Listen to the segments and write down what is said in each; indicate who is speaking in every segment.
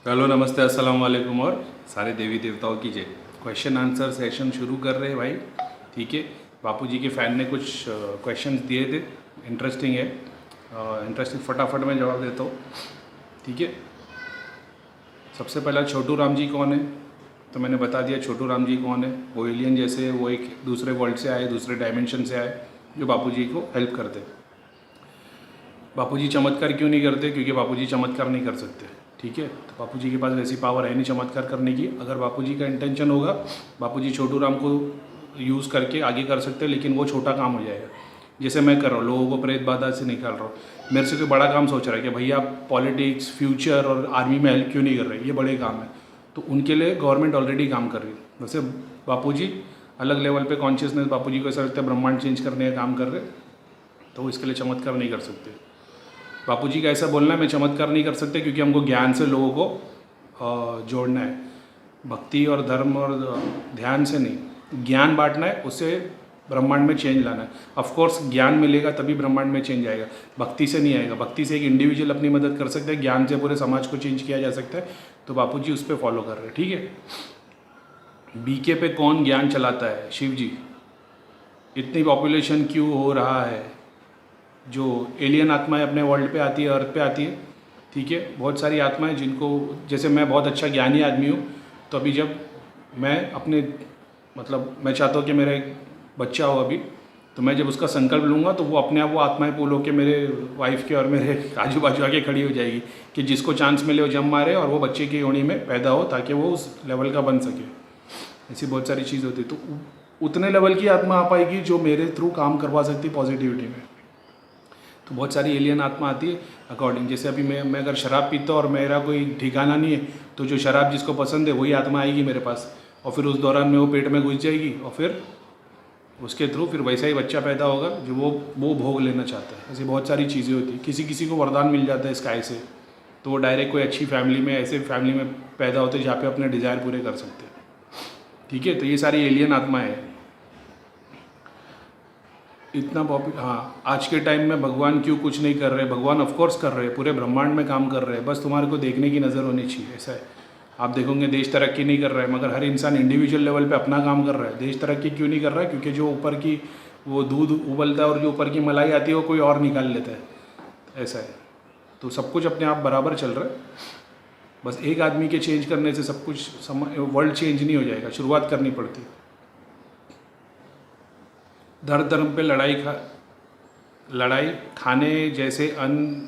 Speaker 1: Hello, नमस्ते, अस्सलाम वालेकुम और सारे देवी देवताओं की जय। क्वेश्चन आंसर सेशन शुरू कर रहे हैं भाई। ठीक है, बापूजी के फ़ैन ने कुछ क्वेश्चंस दिए थे, इंटरेस्टिंग है। इंटरेस्टिंग फटाफट मैं जवाब देता हूँ। ठीक है, सबसे पहला छोटू राम जी कौन है? तो मैंने बता दिया छोटू राम जी कौन है। वो एलियन जैसे है, वो एक दूसरे वर्ल्ड से आए, दूसरे डायमेंशन से आए, जो बापूजी को हेल्प करते। बापूजी चमत्कार क्यों नहीं करते? क्योंकि बापूजी चमत्कार नहीं कर सकते। ठीक है, तो बापूजी के पास वैसी पावर है नहीं चमत्कार करने की। अगर बापूजी का इंटेंशन होगा, बापूजी छोटू राम को यूज़ करके आगे कर सकते हैं, लेकिन वो छोटा काम हो जाएगा। जैसे मैं कर रहा हूँ, लोगों को प्रेत बाधा से निकाल रहा हूँ। मेरे से कोई बड़ा काम सोच रहा है कि भैया आप पॉलिटिक्स, फ्यूचर और आर्मी में हेल्प क्यों नहीं कर रहे? ये बड़े काम है, तो उनके लिए गवर्नमेंट ऑलरेडी काम कर रही है। वैसे बापूजी अलग लेवल पे कॉन्शियसनेस, बापूजी को ऐसा लगता है ब्रह्मांड चेंज करने का काम कर रहे, तो इसके लिए चमत्कार नहीं कर सकते। बापूजी का ऐसा बोलना है मैं चमत्कार नहीं कर सकते क्योंकि हमको ज्ञान से लोगों को जोड़ना है। भक्ति और धर्म और ध्यान से नहीं, ज्ञान बांटना है, उससे ब्रह्मांड में चेंज लाना है। ऑफ कोर्स ज्ञान मिलेगा तभी ब्रह्मांड में चेंज आएगा, भक्ति से नहीं आएगा। भक्ति से एक इंडिविजुअल अपनी मदद कर सकता है, ज्ञान से पूरे समाज को चेंज किया जा सकता है। तो बापूजी उस पर फॉलो कर रहे हैं। ठीक है, बीके पे कौन ज्ञान चलाता है? शिव जी। इतनी पॉपुलेशन क्यों हो रहा है? जो एलियन आत्माएं अपने वर्ल्ड पे आती है, अर्थ पे आती है। ठीक है, बहुत सारी आत्माएं जिनको, जैसे मैं बहुत अच्छा ज्ञानी आदमी हूँ, तो अभी जब मैं अपने मैं चाहता हूँ कि मेरा एक बच्चा हो अभी, तो मैं जब उसका संकल्प लूँगा तो वो अपने आप वो आत्माएं पुल होकर मेरे वाइफ के और मेरे आजू बाजू आके खड़ी हो जाएगी कि जिसको चांस मिले वो जम मारे और वो बच्चे की योनि में पैदा हो, ताकि वो उस लेवल का बन सके। ऐसी बहुत सारी चीज़ होती है, तो उतने लेवल की आत्मा आ पाएगी जो मेरे थ्रू काम करवा सकती पॉजिटिविटी में। तो बहुत सारी एलियन आत्मा आती है अकॉर्डिंग। जैसे अभी मैं अगर शराब पीता हूँ और मेरा कोई ठिकाना नहीं है, तो जो शराब जिसको पसंद है वही आत्मा आएगी मेरे पास, और फिर उस दौरान में वो पेट में घुस जाएगी, और फिर उसके थ्रू फिर वैसा ही बच्चा पैदा होगा जो वो भोग लेना चाहता है। ऐसी बहुत सारी चीज़ें होती हैं। किसी किसी को वरदान मिल जाता है स्काई से, तो वो डायरेक्ट कोई अच्छी फैमिली में, ऐसे फैमिली में पैदा होते हैं जहाँ पे अपने डिज़ायर पूरे कर सकते हैं। ठीक है, तो ये सारी एलियन आत्माएँ हैं। इतना हाँ, आज के टाइम में भगवान क्यों कुछ नहीं कर रहे? भगवान ऑफकोर्स कर रहे हैं, पूरे ब्रह्मांड में काम कर रहे हैं, बस तुम्हारे को देखने की नज़र होनी चाहिए। ऐसा है, आप देखोगे देश तरक्की नहीं कर रहा है, मगर हर इंसान इंडिविजुअल लेवल पे अपना काम कर रहा है। देश तरक्की क्यों नहीं कर रहा है? क्योंकि जो ऊपर की वो दूध उबलता है और जो ऊपर की मलाई आती है वो कोई और निकाल लेता है। ऐसा है, तो सब कुछ अपने आप बराबर चल रहा है। बस एक आदमी के चेंज करने से सब कुछ वर्ल्ड चेंज नहीं हो जाएगा, शुरुआत करनी पड़ती है। धर्म पे लड़ाई खाने जैसे अन्न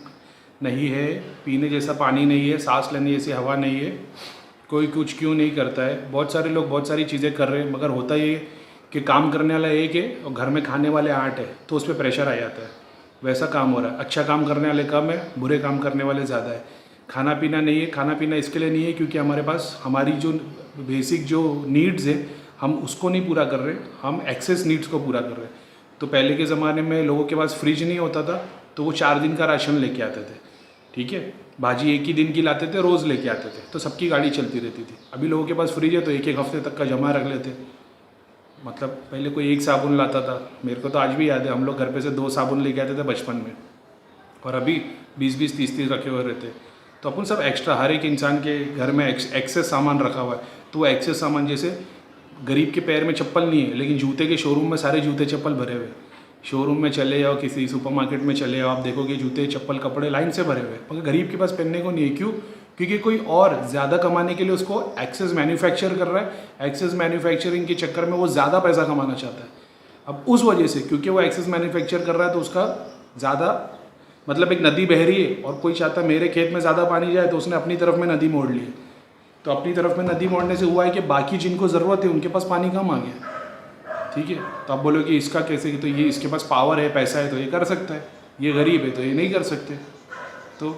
Speaker 1: नहीं है, पीने जैसा पानी नहीं है, सांस लेने जैसी हवा नहीं है। कोई कुछ क्यों नहीं करता है? बहुत सारे लोग बहुत सारी चीज़ें कर रहे हैं, मगर होता ये कि काम करने वाला एक है और घर में खाने वाले 8 है, तो उस पर प्रेशर आ जाता है। वैसा काम हो रहा है। अच्छा काम करने वाले कम है, बुरे काम करने वाले ज़्यादा है। खाना पीना नहीं है, खाना पीना इसके लिए नहीं है क्योंकि हमारे पास हमारी जो बेसिक जो नीड्स है हम उसको नहीं पूरा कर रहे, हम एक्सेस नीड्स को पूरा कर रहे हैं। तो पहले के ज़माने में लोगों के पास फ्रिज नहीं होता था, तो वो 4 दिन का राशन लेके आते थे। ठीक है, भाजी एक ही दिन की लाते थे, रोज़ लेके आते थे, तो सबकी गाड़ी चलती रहती थी। अभी लोगों के पास फ्रिज है तो एक एक हफ्ते तक का जमा रख लेते। पहले कोई एक साबुन लाता था, मेरे को तो आज भी याद है, हम लोग घर पे से 2 साबुन लेके आते थे बचपन में, और अभी 20-20, 30-30 रखे हुए रहते। तो अपन सब एक्स्ट्रा, हर एक इंसान के घर में एक्सेस सामान रखा हुआ है। तो वो एक्सेस सामान, जैसे गरीब के पैर में चप्पल नहीं है लेकिन जूते के शोरूम में सारे जूते चप्पल भरे हुए। शोरूम में चले जाओ, किसी सुपरमार्केट में चले जाओ, आप देखोगे जूते चप्पल कपड़े लाइन से भरे हुए, मगर गरीब के पास पहनने को नहीं है। क्यों? क्योंकि कोई और ज़्यादा कमाने के लिए उसको एक्सेस मैन्युफैक्चर कर रहा है। एक्सेस मैन्युफैक्चरिंग के चक्कर में वो ज़्यादा पैसा कमाना चाहता है। अब उस वजह से, क्योंकि वो एक्सेस मैन्युफैक्चर कर रहा है, तो उसका ज़्यादा एक नदी बह रही है और कोई चाहता है मेरे खेत में ज़्यादा पानी जाए, तो उसने अपनी तरफ में नदी मोड़ ली है। तो अपनी तरफ में नदी मोड़ने से हुआ है कि बाकी जिनको ज़रूरत है उनके पास पानी कम आ गया। ठीक है, तो आप बोलो कि इसका कैसे? तो ये इसके पास पावर है, पैसा है, तो ये कर सकता है, ये गरीब है तो ये नहीं कर सकते। तो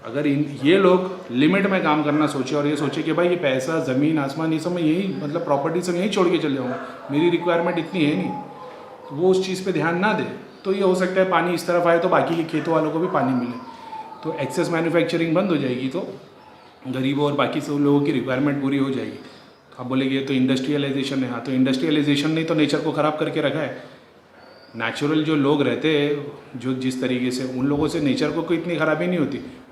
Speaker 1: अगर ये लोग लिमिट में काम करना सोचे और ये सोचे कि भाई ये पैसा, ज़मीन, आसमान, ये सब मैं यही प्रॉपर्टी सब यहीं छोड़ के चले जाऊँगा, मेरी रिक्वायरमेंट इतनी है नहीं, तो वो उस चीज़ पर ध्यान ना दे, तो ये हो सकता है पानी इस तरफ आए तो बाकी के खेतों वालों को भी पानी मिले। तो एक्सेस मैन्युफैक्चरिंग बंद हो जाएगी, तो गरीबों और बाकी सब लोगों की रिक्वायरमेंट पूरी हो जाएगी। तो आप बोलेंगे ये तो इंडस्ट्रियलाइजेशन है। हाँ, तो इंडस्ट्रियलाइजेशन नहीं तो नेचर को ख़राब करके रखा है। नेचुरल जो लोग रहते हैं, जो जिस तरीके से, उन लोगों से नेचर को कोई इतनी ख़राबी नहीं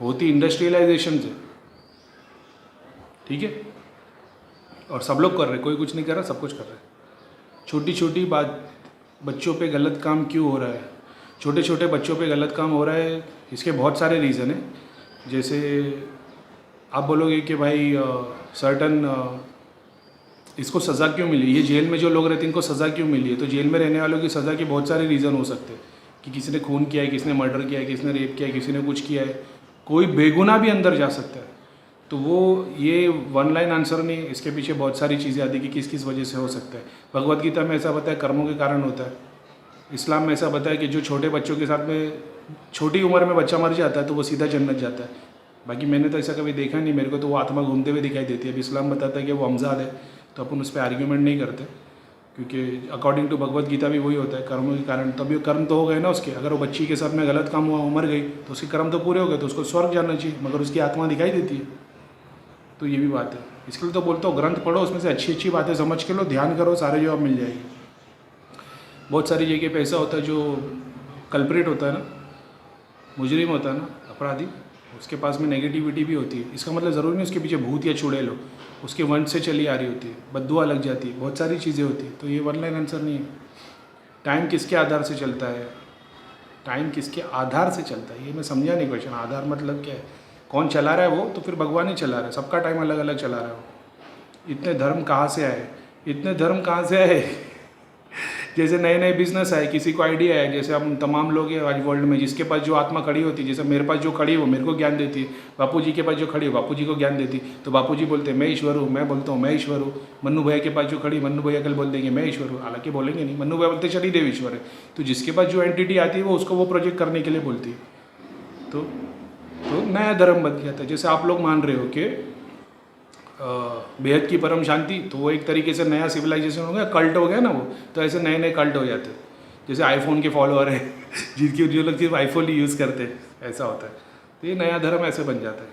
Speaker 1: होती इंडस्ट्रियलाइजेशन से। ठीक है। और सब लोग कर रहे हैं, कोई कुछ नहीं कर रहा, सब कुछ कर रहे हैं। छोटी छोटी बात बच्चों पे गलत काम क्यों हो रहा है, छोटे छोटे बच्चों पे गलत काम हो रहा है, इसके बहुत सारे रीज़न हैं। जैसे आप बोलोगे कि भाई सर्टन इसको सज़ा क्यों मिली, ये जेल में जो लोग रहते हैं इनको सज़ा क्यों मिली है, तो जेल में रहने वालों की सज़ा के बहुत सारे रीज़न हो सकते हैं कि किसी ने खून किया है, किसी ने मर्डर किया है, किसी ने रेप किया है, किसी ने कुछ किया है, कोई बेगुनाह भी अंदर जा सकता है। तो वो ये वन लाइन आंसर नहीं, इसके पीछे बहुत सारी चीज़ें आती कि किस किस वजह से हो सकता है। भगवद गीता में ऐसा बताया कर्मों के कारण होता है, इस्लाम में ऐसा बताया कि जो छोटे बच्चों के साथ में छोटी उम्र में बच्चा मर जाता है तो वो सीधा जन्नत जाता है। बाकी मैंने तो ऐसा कभी देखा नहीं, मेरे को तो वो आत्मा घूमते हुए दिखाई देती है। अब इस्लाम बताता है कि वो हमजाद है, तो अपन उस पर आर्ग्यूमेंट नहीं करते, क्योंकि अकॉर्डिंग टू भगवद गीता भी वही होता है, कर्मों के कारण। तभी कर्म तो हो गए ना उसके, अगर वो बच्ची के साथ में गलत काम हुआ, मर गई, तो उसके कर्म तो पूरे हो गए, तो उसको स्वर्ग जाना चाहिए, मगर उसकी आत्मा दिखाई देती है। तो ये भी बात है, इसके लिए तो बोलता हूँ ग्रंथ पढ़ो, उसमें से अच्छी अच्छी बातें समझ के लो, ध्यान करो, सारे जवाब मिल जाएगी। बहुत सारी जगह पे ऐसा होता है, जो कल्प्रेट होता है ना, मुजरिम होता है ना, अपराधी, उसके पास में नेगेटिविटी भी होती है। इसका मतलब ज़रूरी नहीं उसके पीछे भूत या चुड़ैल हो, उसके वंश से चली आ रही होती है, बद्दुआ लग जाती है, बहुत सारी चीज़ें होती है। तो ये वन लाइन आंसर नहीं है। टाइम किसके आधार से चलता है, टाइम किसके आधार से चलता है, ये मैं समझा नहीं क्वेश्चन। आधार मतलब क्या है, कौन चला रहा है वो, तो फिर भगवान ही चला रहा है, सबका टाइम अलग अलग चला रहा है वो। इतने धर्म कहाँ से आए, इतने धर्म कहाँ से आए जैसे नए नए बिजनेस आए, किसी को आइडिया है, जैसे हम तमाम लोग हैं आज वर्ल्ड में, जिसके पास जो आत्मा खड़ी होती है, जैसे मेरे पास जो खड़ी है वो मेरे को ज्ञान देती है, बापू जी के पास जो खड़ी है बापू जी को ज्ञान देती है। तो बापू जी बोलते हैं मैं ईश्वर हूँ, मैं बोलता हूँ मैं ईश्वर हूँ। मन्नू भैया के पास जो खड़ी, मन्नू भैया कल बोल देंगे मैं ईश्वर हूँ, हालांकि बोलेंगे नहीं, मन्नू भैया बोलते शनिदेव ईश्वर है। तो जिसके पास जो एंटिटी आती है वो उसको वो प्रोजेक्ट करने के लिए बोलती है। तो नया धर्म बन गया था। जैसे आप लोग मान रहे हो कि बेहद की परम शांति, तो वो एक तरीके से नया सिविलाइजेशन हो गया, कल्ट हो गया ना वो। तो ऐसे नए नए कल्ट हो जाते हैं, जैसे आईफोन के फॉलोअर है जिनकी जो लोग सिर्फ आईफोन ही यूज़ करते हैं, ऐसा होता है। तो ये नया धर्म ऐसे बन जाता है,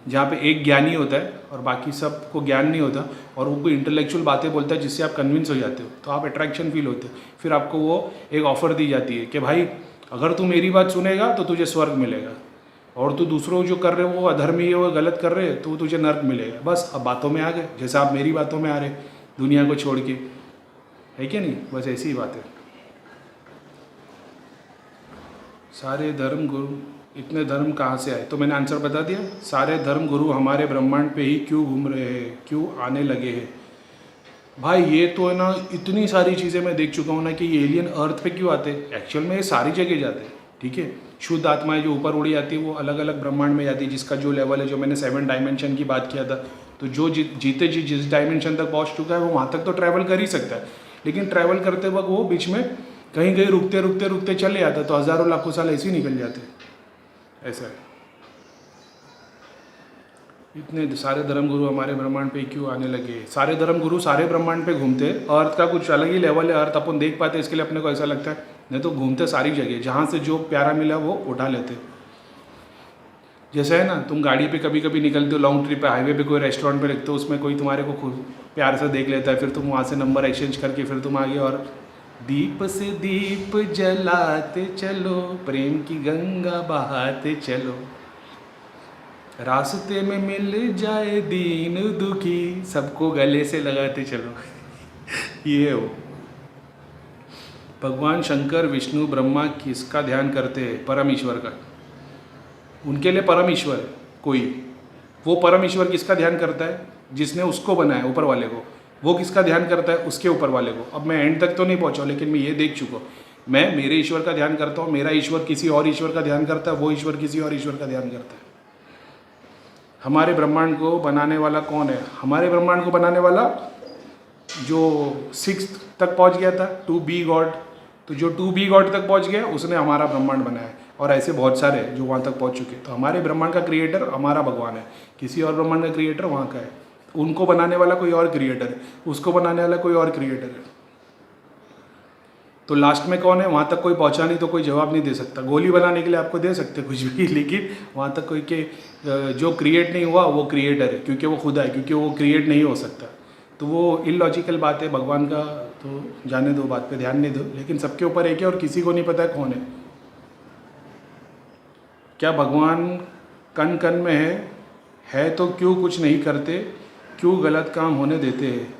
Speaker 1: जहाँ पे एक ज्ञानी होता है और बाकी सबको ज्ञान नहीं होता, और वो कोई इंटेलेक्चुअल बातें बोलता है जिससे आप कन्विंस हो जाते हो, तो आप अट्रैक्शन फील होते हो। फिर आपको वो एक ऑफ़र दी जाती है कि भाई अगर तू मेरी बात सुनेगा तो तुझे स्वर्ग मिलेगा, और तू दूसरों जो कर रहे हो वो अधर्मी है, वो गलत कर रहे हैं, तो तुझे नर्क मिलेगा। बस अब बातों में आ गए, जैसे आप मेरी बातों में आ रहे दुनिया को छोड़ के, है कि नहीं, बस ऐसी ही बात है। सारे धर्म गुरु, इतने धर्म कहाँ से आए, तो मैंने आंसर बता दिया। सारे धर्म गुरु हमारे ब्रह्मांड पे ही क्यों घूम रहे हैं, क्यों आने लगे हैं। भाई ये तो है ना, इतनी सारी चीज़ें मैं देख चुका हूँ ना कि ये एलियन अर्थ पे क्यों आते हैं। एक्चुअल में ये सारी जगह जाते हैं, ठीक है। शुद्ध आत्माएं जो ऊपर उड़ी जाती है वो अलग अलग ब्रह्मांड में जाती है, जिसका जो लेवल है, जो मैंने 7 डायमेंशन की बात किया था, तो जो जीते जी जिस डायमेंशन तक पहुँच चुका है वो वहाँ तक तो ट्रैवल कर ही सकता है। लेकिन ट्रैवल करते वक्त वो बीच में कहीं कहीं रुकते रुकते रुकते चले जाता, तो हज़ारों लाखों साल ऐसे ही निकल जाते, ऐसा है। इतने सारे धर्म गुरु हमारे ब्रह्मांड पे क्यों आने लगे। सारे धर्म गुरु सारे ब्रह्मांड पे घूमते, अर्थ का कुछ अलग ही लेवल है, अर्थ अपन देख पाते, इसके लिए अपने को ऐसा लगता है, नहीं तो घूमते सारी जगह, जहाँ से जो प्यारा मिला वो उठा लेते। जैसे है ना, तुम गाड़ी पे कभी कभी निकलते हो लॉन्ग ट्रिप पे, हाईवे पे कोई रेस्टोरेंट पे रखते हो, उसमें कोई तुम्हारे को खुद प्यार से देख लेता है, फिर तुम वहाँ से नंबर एक्सचेंज करके फिर तुम आगे, और दीप से दीप जलाते चलो, प्रेम की गंगा बहाते चलो, रास्ते में मिल जाए दीन दुखी, सबको गले से लगाते चलो ये हो। भगवान शंकर, विष्णु, ब्रह्मा किसका ध्यान करते हैं, परम ईश्वर का। उनके लिए परम ईश्वर है कोई, वो परम ईश्वर किसका ध्यान करता है, जिसने उसको बनाया ऊपर वाले को, वो किसका ध्यान करता है, उसके ऊपर वाले को। अब मैं एंड तक तो नहीं पहुंचा, लेकिन मैं ये देख चुका हूँ, मैं मेरे ईश्वर का ध्यान करता हूँ, मेरा ईश्वर किसी और ईश्वर का ध्यान करता है, वो ईश्वर किसी और ईश्वर का ध्यान करता है। हमारे ब्रह्मांड को बनाने वाला कौन है, हमारे ब्रह्मांड को बनाने वाला जो 6th तक पहुंच गया था, टू बी गॉड, तो जो टू बी गॉड तक पहुंच गया उसने हमारा ब्रह्मांड बनाया है, और ऐसे बहुत सारे जो वहाँ तक पहुंच चुके। तो हमारे ब्रह्मांड का क्रिएटर हमारा भगवान है, किसी और ब्रह्मांड का क्रिएटर वहाँ का है, उनको बनाने वाला कोई और क्रिएटर है, उसको बनाने वाला कोई और क्रिएटर है। तो लास्ट में कौन है, वहाँ तक कोई पहुँचा नहीं, तो कोई जवाब नहीं दे सकता। गोली बनाने के लिए आपको दे सकते कुछ भी, लेकिन वहाँ तक कोई के जो क्रिएट नहीं हुआ वो क्रिएटर है, क्योंकि वो खुदा है, क्योंकि वो क्रिएट नहीं हो सकता। तो वो इलॉजिकल बात है भगवान का, तो जाने दो, बात पे ध्यान नहीं दो। लेकिन सबके ऊपर एक है और किसी को नहीं पता है कौन है। क्या भगवान कण कण में है, है तो क्यों कुछ नहीं करते, क्यों गलत काम होने देते हैं।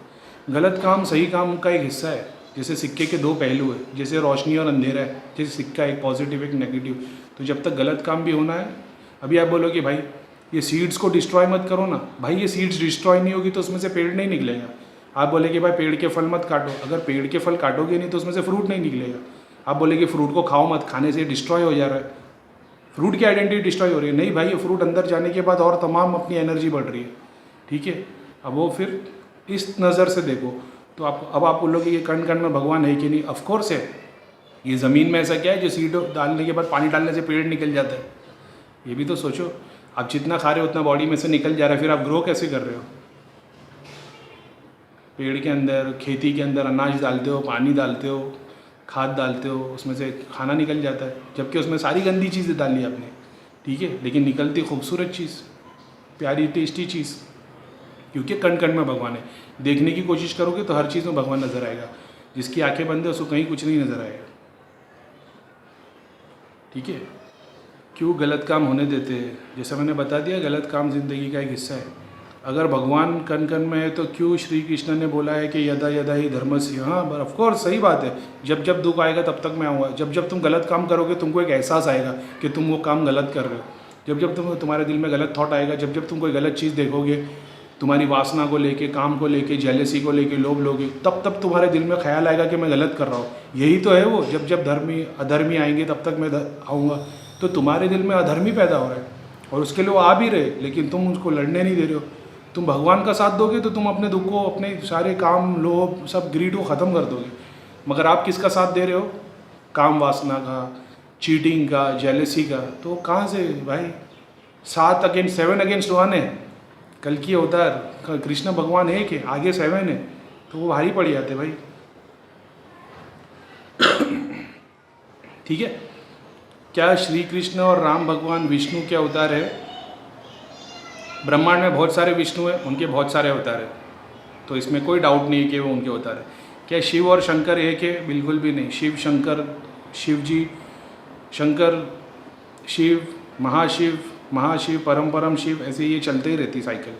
Speaker 1: गलत काम सही काम का एक हिस्सा है। जैसे सिक्के के दो पहलू है, जैसे रोशनी और अंधेरा है, जैसे सिक्का एक पॉजिटिव एक नेगेटिव। तो जब तक गलत काम भी होना है, अभी आप बोलोगे भाई ये सीड्स को डिस्ट्रॉय मत करो ना, भाई ये सीड्स डिस्ट्रॉय नहीं होगी तो उसमें से पेड़ नहीं निकलेगा। आप बोलेगे भाई पेड़ के फल मत काटो, अगर पेड़ के फल काटोगे नहीं तो उसमें से फ्रूट नहीं निकलेगा। आप बोलेगे फ्रूट को खाओ मत, खाने से डिस्ट्रॉय हो जा रहा है, फ्रूट की आइडेंटिटी डिस्ट्रॉय हो रही है। नहीं भाई, ये फ्रूट अंदर जाने के बाद और तमाम अपनी एनर्जी बढ़ रही है, ठीक है। अब वो फिर इस नज़र से देखो तो आप अब आप बोलोगे ये कण कण में भगवान है कि नहीं, ऑफकोर्स है। ये ज़मीन में ऐसा क्या है जो सीड डालने के बाद पानी डालने से पेड़ निकल जाता है, ये भी तो सोचो। आप जितना खा रहे हो उतना बॉडी में से निकल जा रहा है, फिर आप ग्रो कैसे कर रहे हो। पेड़ के अंदर, खेती के अंदर अनाज डालते हो, पानी डालते हो, खाद डालते हो, उसमें से खाना निकल जाता है, जबकि उसमें सारी गंदी चीज़ें डाली आपने, ठीक है, लेकिन निकलती खूबसूरत चीज़, प्यारी टेस्टी चीज़, क्योंकि कण कण में भगवान है। देखने की कोशिश करोगे तो हर चीज़ में भगवान नज़र आएगा। जिसकी आंखें बंद है उसको कहीं कुछ नहीं नज़र आएगा, ठीक है। क्यों गलत काम होने देते हैं, जैसा मैंने बता दिया, गलत काम ज़िंदगी का एक हिस्सा है। अगर भगवान कण कण में है तो क्यों श्री कृष्ण ने बोला है कि यदा यदा ही धर्मस्य। हाँ, ऑफकोर्स सही बात है, जब जब दुख आएगा तब तक मैं आऊँगा। जब जब तुम गलत काम करोगे तुमको एक एहसास आएगा कि तुम वो काम गलत कर रहे हो। जब जब तुम्हारे दिल में गलत थॉट आएगा, जब जब तुम कोई गलत चीज़ देखोगे, तुम्हारी वासना को लेके, काम को लेके, जेलसी को लेके, लोभ लोगे, तब तब तुम्हारे दिल में ख्याल आएगा कि मैं गलत कर रहा हूँ। यही तो है वो, जब जब धर्मी अधर्मी आएंगे तब तक मैं आऊँगा। तो तुम्हारे दिल में अधर्मी पैदा हो रहा है और उसके लिए वो आ भी रहे, लेकिन तुम उसको लड़ने नहीं दे रहे हो। तुम भगवान का साथ दोगे तो तुम अपने दुख को, अपने सारे काम, लोभ, सब ग्रीड को ख़त्म कर दोगे। मगर आप किसका साथ दे रहे हो, काम वासना का, चीटिंग का, जेलसी का। तो कहाँ से भाई, 7 अगेंस्ट 1 है, कल की अवतार कृष्ण भगवान है कि आगे 7 है, तो वो भारी पड़ जाते भाई, ठीक है। क्या श्री कृष्ण और राम भगवान विष्णु के अवतार है। ब्रह्मांड में बहुत सारे विष्णु हैं, उनके बहुत सारे अवतार हैं, तो इसमें कोई डाउट नहीं है कि वो उनके अवतार है। क्या शिव और शंकर एक है, बिल्कुल भी नहीं। शिव शंकर, शिव जी शंकर, शिव महाशिव, महाशिव परम परम शिव, ऐसे ये चलते ही रहती साइकिल।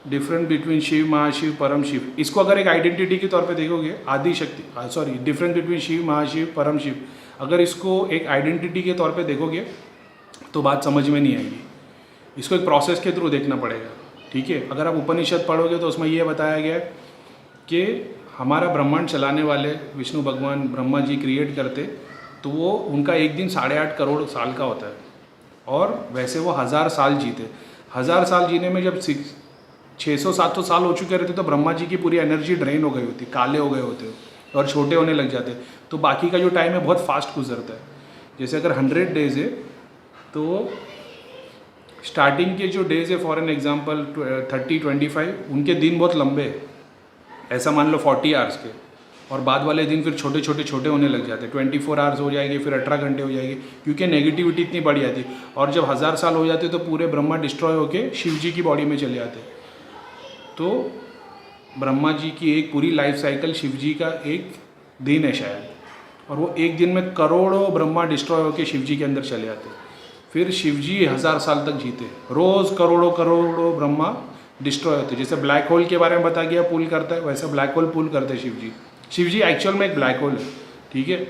Speaker 1: डिफरेंट बिटवीन शिव महाशिव परम शिव, इसको अगर एक आइडेंटिटी के तौर पे देखोगे, आदि शक्ति, सॉरी, डिफरेंस बिटवीन शिव महाशिव परम शिव, अगर इसको एक आइडेंटिटी के तौर पे देखोगे तो बात समझ में नहीं आएगी। इसको एक प्रोसेस के थ्रू देखना पड़ेगा, ठीक है। अगर आप उपनिषद पढ़ोगे तो उसमें ये बताया गया है कि हमारा ब्रह्मांड चलाने वाले विष्णु भगवान ब्रह्मा जी क्रिएट करते, तो वो उनका एक दिन 8.5 करोड़ साल का होता है, और वैसे वो 1000 साल जीते। 1000 साल जीने में जब 600-700 साल हो चुके रहते तो ब्रह्मा जी की पूरी एनर्जी ड्रेन हो गई होती, काले हो गए होते और छोटे होने लग जाते, तो बाकी का जो टाइम है बहुत फास्ट गुजरता है। जैसे अगर 100 डेज है तो स्टार्टिंग के जो डेज है, फॉर एन एग्जांपल 30-25, उनके दिन बहुत लंबे हैं, ऐसा मान लो 40 आवर्स के, और बाद वाले दिन फिर छोटे छोटे छोटे होने लग जाते हैं, 24 आवर्स हो जाएंगे, फिर 18 घंटे हो जाएंगे, क्योंकि नेगेटिविटी इतनी बढ़ जाती है। और जब 1000 साल हो जाते तो पूरे ब्रह्मा डिस्ट्रॉय होके शिव जी की बॉडी में चले जाते। तो ब्रह्मा जी की एक पूरी लाइफ साइकिल शिव जी का एक दिन है शायद, और वो एक दिन में करोड़ों ब्रह्मा डिस्ट्रॉय होके शिव जी के अंदर चले जाते। फिर शिव जी 1000 साल तक जीते, रोज़ करोड़ों करोड़ों ब्रह्मा डिस्ट्रॉय होते। जैसे ब्लैक होल के बारे में बता गया पुल करता है, वैसे ब्लैक होल पुल करते शिव जी। शिव जी एक्चुअल में एक ब्लैक होल है, ठीक है,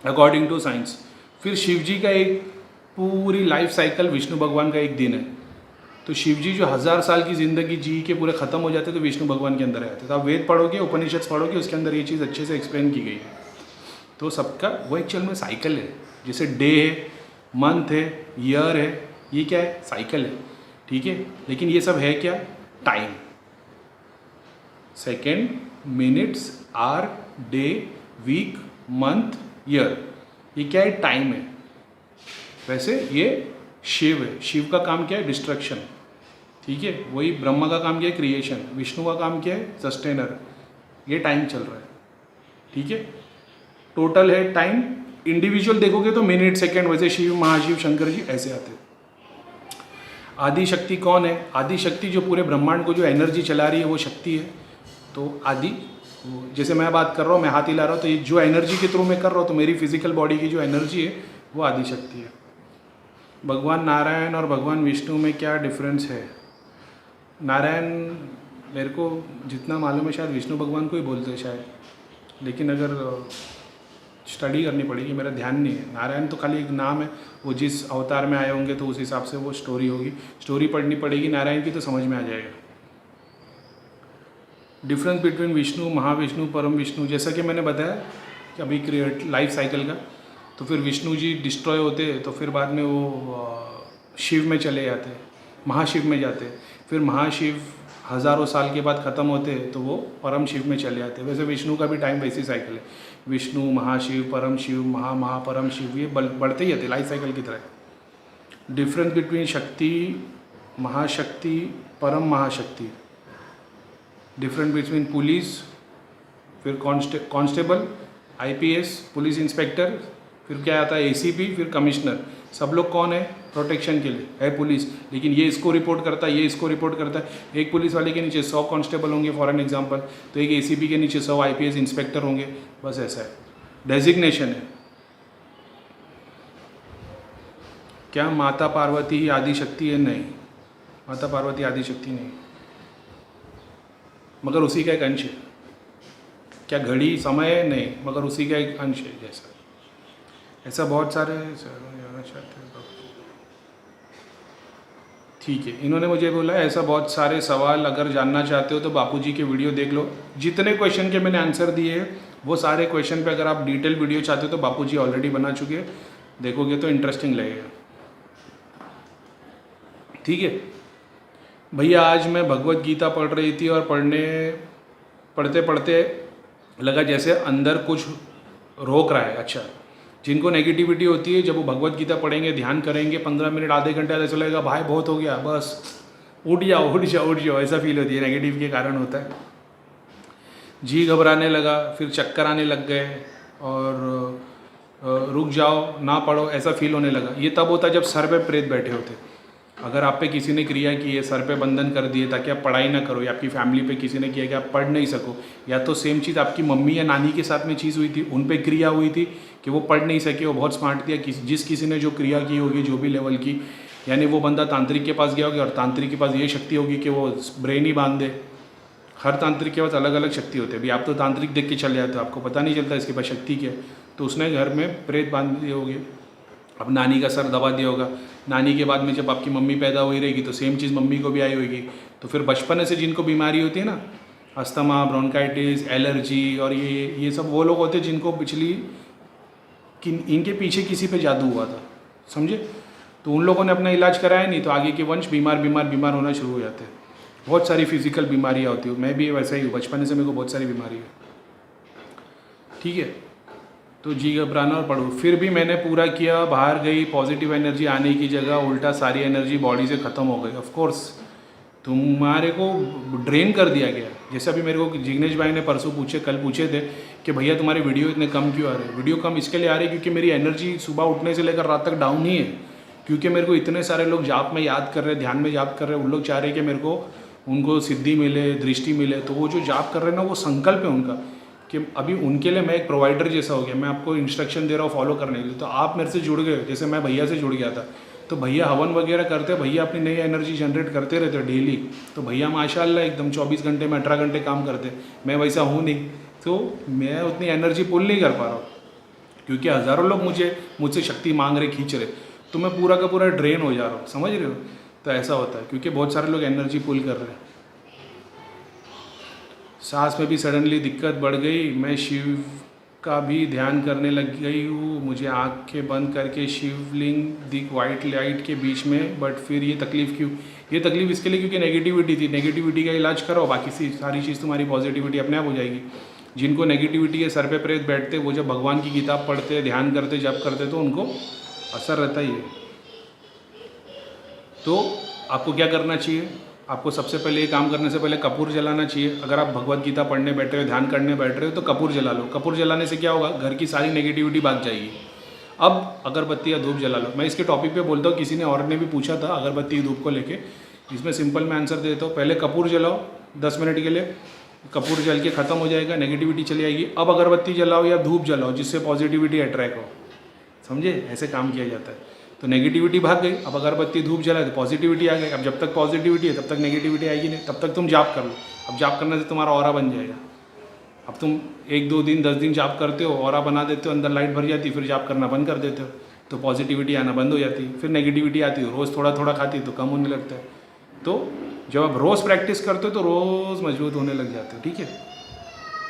Speaker 1: अकॉर्डिंग टू साइंस। फिर शिव जी का एक पूरी लाइफ साइकिल विष्णु भगवान का एक दिन है। तो शिव जी जो 1000 साल की ज़िंदगी जी के पूरे ख़त्म हो जाते तो विष्णु भगवान के अंदर आते। तो आप वेद पढ़ोगे, उपनिषद पढ़ोगे, उसके अंदर ये चीज़ अच्छे से एक्सप्लेन की गई है। तो सबका वो एक्चुअल में साइकिल है। जैसे डे है, मंथ है, ईयर है, ये क्या है, साइकिल है, ठीक है। लेकिन ये सब है क्या, time, second, minutes, hour, day, week, month, year, ये क्या है, टाइम है। वैसे ये शिव है, शिव का काम क्या है, डिस्ट्रक्शन, ठीक है। वही ब्रह्मा का काम क्या है, क्रिएशन, विष्णु का काम क्या है, सस्टेनर। ये टाइम चल रहा है, ठीक है। टोटल है टाइम, इंडिविजुअल देखोगे तो मिनट, सेकेंड, वैसे शिव महाशिव शंकर जी ऐसे आते हैं। आदि शक्ति कौन है, आदि शक्ति जो पूरे ब्रह्मांड को जो एनर्जी चला रही है वो शक्ति है। तो आदि, जैसे मैं बात कर रहा हूँ, मैं हाथ हिला रहा हूँ, तो ये जो एनर्जी के थ्रू मैं कर रहा हूँ, तो मेरी फिजिकल बॉडी की जो एनर्जी है वो आदि शक्ति है। भगवान नारायण और भगवान विष्णु में क्या डिफरेंस है? नारायण मेरे को जितना मालूम है शायद विष्णु भगवान को ही बोलते हैं शायद, लेकिन अगर स्टडी करनी पड़ेगी, मेरा ध्यान नहीं है। नारायण तो खाली एक नाम है, वो जिस अवतार में आए होंगे तो उस हिसाब से वो स्टोरी होगी, स्टोरी पढ़नी पड़ेगी नारायण की तो समझ में आ जाएगा। डिफरेंस बिटवीन विष्णु, महाविष्णु, परम विष्णु, जैसा कि मैंने बताया कि अभी क्रिएट लाइफ साइकिल का, तो फिर विष्णु जी डिस्ट्रॉय होते तो फिर बाद में वो शिव में चले जाते, महाशिव में जाते, फिर महाशिव हज़ारों साल के बाद ख़त्म होते तो वो परम शिव में चले जाते। वैसे विष्णु का भी टाइम वैसी साइकिल है, विष्णु, महाशिव, परम शिव, महापरम शिव, ये बढ़ते ही जाते लाइफ साइकिल की तरह। डिफरेंस बिटवीन शक्ति, महाशक्ति, परम महाशक्ति, डिफरेंस बिटवीन पुलिस, फिर कांस्टेबल, आईपीएस, पुलिस इंस्पेक्टर, फिर क्या आता है एसीपी, फिर कमिश्नर। सब लोग कौन है? प्रोटेक्शन के लिए है पुलिस, लेकिन ये इसको रिपोर्ट करता है, ये इसको रिपोर्ट करता है। एक पुलिस वाले के नीचे 100 कांस्टेबल होंगे फॉर एन एग्जांपल, तो एक एसीपी के नीचे 100 आईपीएस इंस्पेक्टर होंगे, बस ऐसा है, डेजिग्नेशन है। क्या माता पार्वती ही आदि शक्ति है? नहीं, माता पार्वती आदि शक्ति नहीं, मगर उसी का एक अंश है। क्या घड़ी समय है? नहीं, मगर उसी का एक अंश है। जैसा ऐसा बहुत सारे जाना चाहते हैं। ठीक है, इन्होंने मुझे बोला ऐसा बहुत सारे सवाल अगर जानना चाहते हो तो बापूजी के वीडियो देख लो। जितने क्वेश्चन के मैंने आंसर दिए वो सारे क्वेश्चन पे अगर आप डिटेल वीडियो चाहते हो तो बापूजी ऑलरेडी बना चुके हैं, देखोगे तो इंटरेस्टिंग लगेगा। ठीक है भैया, आज मैं भगवत गीता पढ़ रही थी और पढ़ते पढ़ते लगा जैसे अंदर कुछ रोक रहा है। अच्छा, जिनको नेगेटिविटी होती है जब वो भगवत गीता पढ़ेंगे, ध्यान करेंगे 15 मिनट आधे घंटे ऐसा लगेगा भाई बहुत हो गया, बस उठ जाओ, ऐसा फील होती है, नेगेटिव के कारण होता है। जी घबराने लगा, फिर चक्कर आने लग गए और रुक जाओ ना पढ़ो ऐसा फील होने लगा। ये तब होता है जब सर पे प्रेत बैठे होते। अगर आप पे किसी ने क्रिया की है, सर पे बंधन कर दिए ताकि आप पढ़ाई ना करो, या आपकी फैमिली पे किसी ने किया कि आप पढ़ नहीं सको, या तो सेम चीज़ आपकी मम्मी या नानी के साथ में चीज़ हुई थी, उन पे क्रिया हुई थी कि वो पढ़ नहीं सके, वो बहुत स्मार्ट थी, जिस किसी ने जो क्रिया की होगी जो भी लेवल की, यानी वो बंदा तांत्रिक के पास गया होगा और तांत्रिक के पास ये शक्ति होगी कि वो ब्रेन ही बांध दे। हर तांत्रिक के पास अलग अलग शक्ति होती है। अभी आप तो तांत्रिक देख के चले जाते हो, आपको पता नहीं चलता इसके पास शक्ति क्या है। तो उसने घर में प्रेत बांध दिए होगी, अब नानी का सर दबा दिया होगा। नानी के बाद में जब आपकी मम्मी पैदा हुई रहेगी तो सेम चीज़ मम्मी को भी आई होगी। तो फिर बचपन से जिनको बीमारी होती है ना, अस्थमा, ब्रोंकाइटिस, एलर्जी, और ये सब वो लोग होते हैं जिनको पिछली इनके पीछे किसी पे जादू हुआ था, समझे? तो उन लोगों ने अपना इलाज कराया नहीं तो आगे के वंश बीमार होना शुरू हो जाते हैं। बहुत सारी फिजिकल बीमारियाँ होती हैं। मैं भी वैसा ही हूँ, बचपन से मेरे को बहुत सारी बीमारी है। ठीक है, तो जी घबराना और पढ़ो। फिर भी मैंने पूरा किया, बाहर गई, पॉजिटिव एनर्जी आने की जगह उल्टा सारी एनर्जी बॉडी से ख़त्म हो गई। ऑफ कोर्स तुम्हारे को ड्रेन कर दिया गया। जैसे अभी मेरे को जिग्नेश भाई ने कल पूछे थे कि भैया तुम्हारे वीडियो इतने कम क्यों आ रहे हैं? वीडियो कम इसके लिए आ रही है क्योंकि मेरी एनर्जी सुबह उठने से लेकर रात तक डाउन ही है। क्योंकि मेरे को इतने सारे लोग जाप में याद कर रहे हैं, ध्यान में जाप कर रहे हैं, उन लोग चाह रहे हैं कि मेरे को उनको सिद्धि मिले, दृष्टि मिले। तो वो जो जाप कर रहे हैं ना, वो संकल्प है उनका कि अभी उनके लिए मैं एक प्रोवाइडर जैसा हो गया। मैं आपको इंस्ट्रक्शन दे रहा हूँ फॉलो करने के लिए, तो आप मेरे से जुड़ गए। जैसे मैं भैया से जुड़ गया था, तो भैया हवन वगैरह करते, भैया अपनी नई एनर्जी जनरेट करते रहते डेली। तो भैया माशाल्लाह एकदम 24 घंटे में 18 घंटे काम करते। मैं वैसा हूँ नहीं, तो मैं उतनी एनर्जी पुल नहीं कर पा रहा हूँ क्योंकि हज़ारों लोग मुझसे शक्ति मांग रहे, खींच रहे, तो मैं पूरा का पूरा ड्रेन हो जा रहा हूँ। समझ रहे हो? तो ऐसा होता है क्योंकि बहुत सारे लोग एनर्जी पुल कर रहे हैं। सांस में भी सडनली दिक्कत बढ़ गई। मैं शिव का भी ध्यान करने लग गई हूँ। मुझे आंखें बंद करके शिवलिंग दिख वाइट लाइट के बीच में, बट फिर ये तकलीफ़ क्यों? ये तकलीफ़ इसके लिए क्योंकि नेगेटिविटी थी। नेगेटिविटी का इलाज करो, बाकी सारी चीज़ तुम्हारी पॉजिटिविटी अपने आप हो जाएगी। जिनको नेगेटिविटी के सर पे प्रेत बैठते, वो जब भगवान की किताब पढ़ते, ध्यान करते, जप करते, तो उनको असर रहता ही है। तो आपको क्या करना चाहिए? आपको सबसे पहले ये काम करने से पहले कपूर जलाना चाहिए। अगर आप भगवत गीता पढ़ने बैठ रहे हो, ध्यान करने बैठ रहे हो, तो कपूर जला लो। कपूर जलाने से क्या होगा? घर की सारी नेगेटिविटी भाग जाएगी। अब अगरबत्ती या धूप जला लो। मैं इसके टॉपिक पे बोलता हूँ, किसी ने और ने भी पूछा था अगरबत्ती धूप को लेके। इसमें सिंपल मैं आंसर देता हूँ। पहले कपूर जलाओ 10 मिनट के लिए, कपूर जल के ख़त्म हो जाएगा, नेगेटिविटी चली आएगी। अब अगरबत्ती जलाओ या धूप जलाओ जिससे पॉजिटिविटी अट्रैक्ट हो। समझे? ऐसे काम किया जाता है। तो नेगेटिविटी भाग गई। अब अगरबत्ती धूप जलाए तो पॉजिटिविटी आ गई। अब जब तक पॉजिटिविटी है तब तक नेगेटिविटी आएगी नहीं, तब तक तुम जाप कर लो। अब जाप करने से तुम्हारा ऑरा बन जाएगा। अब तुम 1-2 दिन 10 दिन जाप करते हो, ऑरा बना देते हो, अंदर लाइट भर जाती है, फिर जाप करना बंद कर देते हो तो पॉजिटिविटी आना बंद हो जाती है। फिर नेगेटिविटी आती है, रोज़ थोड़ा थोड़ा खाती है तो कम होने लगता है। तो जब आप रोज़ प्रैक्टिस करते हो तो रोज़ मजबूत होने लग जाते हो, ठीक है।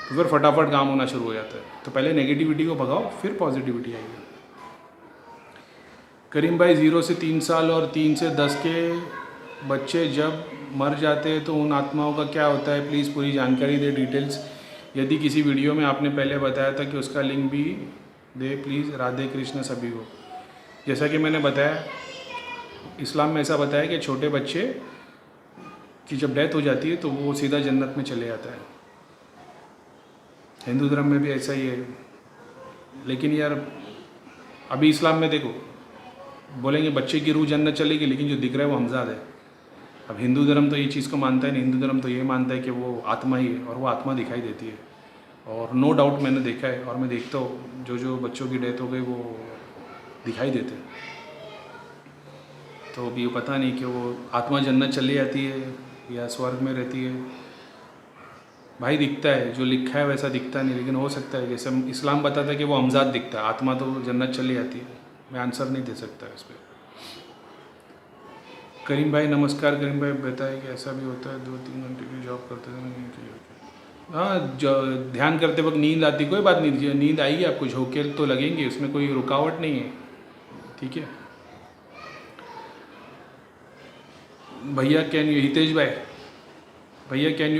Speaker 1: तो फिर फटाफट काम होना शुरू हो जाता है। तो पहले नेगेटिविटी को भगाओ, फिर पॉजिटिविटी आएगी। करीम भाई, 0 से 3 साल और 3 से 10 के बच्चे जब मर जाते हैं तो उन आत्माओं का क्या होता है? प्लीज़ पूरी जानकारी दे, डिटेल्स। यदि किसी वीडियो में आपने पहले बताया था कि उसका लिंक भी दे प्लीज़। राधे कृष्ण सभी को। जैसा कि मैंने बताया, इस्लाम में ऐसा बताया कि छोटे बच्चे की जब डेथ हो जाती है तो वो सीधा जन्नत में चले जाता है। हिंदू धर्म में भी ऐसा ही है। लेकिन यार अभी इस्लाम में देखो, बोलेंगे बच्चे की रूह जन्नत चलेगी, लेकिन जो दिख रहा है वो हमजाद है। अब हिंदू धर्म तो ये चीज़ को मानता है नहीं। हिंदू धर्म तो ये मानता है कि वो आत्मा ही है और वो आत्मा दिखाई देती है। और नो डाउट मैंने देखा है और मैं देखता हूँ जो बच्चों की डेथ हो गई वो दिखाई देते हैं। तो अभी पता नहीं कि वो आत्मा जन्नत चली जाती है या स्वर्ग में रहती है। भाई दिखता है, जो लिखा है वैसा दिखता नहीं, लेकिन हो सकता है जैसे इस्लाम बताता है कि वो हमजाद दिखता है, आत्मा तो जन्नत चली जाती है। मैं आंसर नहीं दे सकता इस पर। करीम भाई नमस्कार। करीम भाई बताए कि ऐसा भी होता है 2-3 घंटे की जॉब करते थे। हाँ, ध्यान करते वक्त नींद आती, कोई बात नहीं, नींद आएगी आपको, झोंके तो लगेंगे, उसमें कोई रुकावट नहीं है, ठीक है। भैया कैन यू, हितेश भाई, भैया कैन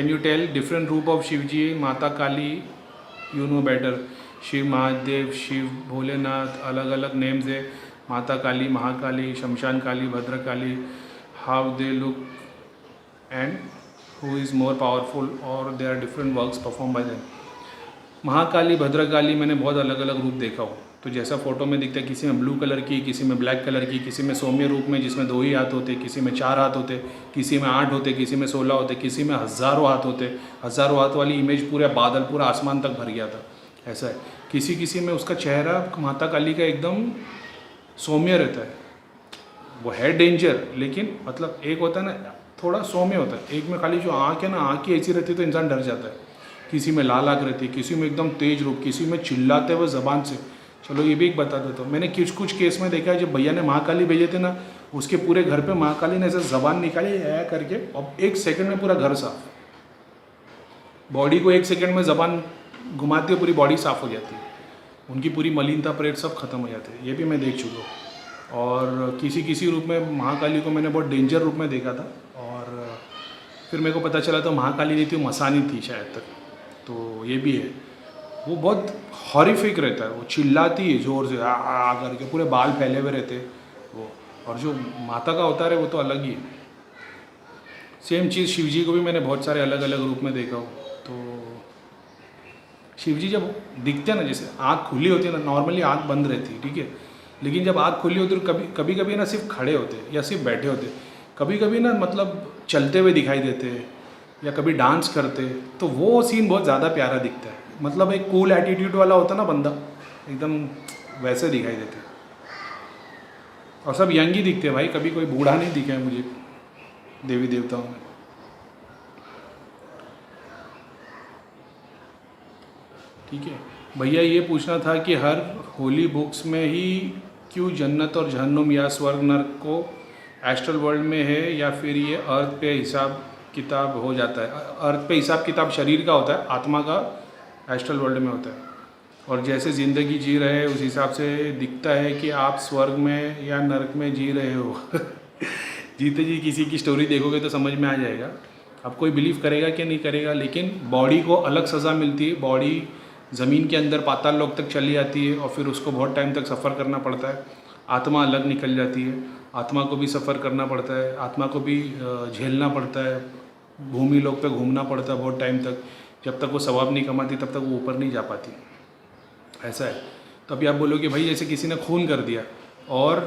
Speaker 1: यू टेल डिफरेंट रूप ऑफ शिव जी, माता Kali, you know better. Shiv Mahadev, Shiv Bholenath, अलग अलग नेम्स है। माता Kali, Mahakali, Shamshan Kali, Bhadrakali, how they look and who is more powerful or there are different works performed by them। Mahakali, Bhadrakali मैंने बहुत अलग अलग रूप देखा हो। तो जैसा फोटो में दिखता है, किसी में ब्लू कलर की, किसी में ब्लैक कलर की, किसी में सौम्य रूप में जिसमें 2 ही हाथ होते, किसी में 4 हाथ होते, किसी में 8 होते, किसी में 16 होते, किसी में हज़ारों हाथ होते। हज़ारों हाथ वाली इमेज पूरा बादल, पूरा आसमान तक भर गया था, ऐसा है। किसी में उसका चेहरा माता काली का एकदम सौम्य रहता है। वो है डेंजर, लेकिन मतलब एक होता है ना थोड़ा सौम्य होता है, एक में खाली जो आँख है ना, आँख की ऐसी रहती है तो इंसान डर जाता है। किसी में लाल आँख रहती है, किसी में एकदम तेज रूप, किसी में चिल्लाते हुए ज़बान से। चलो ये भी एक बता देता हूँ, मैंने कुछ केस में देखा है, जब भैया ने महाकाली भेजे थे ना, उसके पूरे घर पे महाकाली ने ऐसे ज़बान निकाली ऐ करके, और 1 सेकंड में पूरा घर साफ। बॉडी को 1 सेकंड में ज़बान घुमाती है, पूरी बॉडी साफ़ हो जाती है, उनकी पूरी मलिनता प्रेत सब खत्म हो जाते हैं। ये भी मैं देख चुका हूँ। और किसी रूप में महाकाली को मैंने बहुत डेंजर रूप में देखा था। और फिर मेरे को पता चला तो महाकाली नहीं थी, वो मसानी थी शायद तक। तो ये भी है, वो बहुत हॉरिफिक रहता है, वो चिल्लाती है ज़ोर से आ करके, पूरे बाल फैले हुए रहते वो। और जो माता का अवतार है वो तो अलग ही है। सेम चीज़ शिवजी को भी मैंने बहुत सारे अलग अलग रूप में देखा हो। तो शिवजी जब दिखते हैं ना, जैसे आँख खुली होती है ना, नॉर्मली आँख बंद रहती है, ठीक है, लेकिन जब आँख खुली होती है तो कभी कभी ना सिर्फ खड़े होते या सिर्फ बैठे होते, कभी कभी ना मतलब चलते हुए दिखाई देते या कभी डांस करते। तो वो सीन बहुत ज़्यादा प्यारा दिखता है, मतलब एक कूल एटीट्यूड वाला होता ना बंदा, एकदम वैसे दिखाई देते। और सब यंग ही दिखते हैं भाई, कभी कोई बूढ़ा नहीं दिखा है मुझे देवी देवताओं में। ठीक है भैया, ये पूछना था कि हर होली बुक्स में ही क्यों जन्नत और जहन्नुम या स्वर्ग नर्क को एस्ट्रल वर्ल्ड में है, या फिर ये अर्थ पे हिसाब किताब हो जाता है? अर्थ पे हिसाब किताब शरीर का होता है, आत्मा का एस्ट्रल वर्ल्ड में होता है। और जैसे ज़िंदगी जी रहे हैं उस हिसाब से दिखता है कि आप स्वर्ग में या नर्क में जी रहे हो। जीते जी किसी की स्टोरी देखोगे तो समझ में आ जाएगा। अब कोई बिलीव करेगा कि नहीं करेगा, लेकिन बॉडी को अलग सज़ा मिलती है। बॉडी ज़मीन के अंदर पाताल लोक तक चली जाती है और फिर उसको बहुत टाइम तक सफ़र करना पड़ता है। आत्मा अलग निकल जाती है, आत्मा को भी सफ़र करना पड़ता है, आत्मा को भी झेलना पड़ता है, भूमि लोक पे घूमना पड़ता है बहुत टाइम तक। जब तक वो सवाब नहीं कमाती तब तक वो ऊपर नहीं जा पाती, ऐसा है। तो अभी आप बोलोगे भाई जैसे किसी ने खून कर दिया और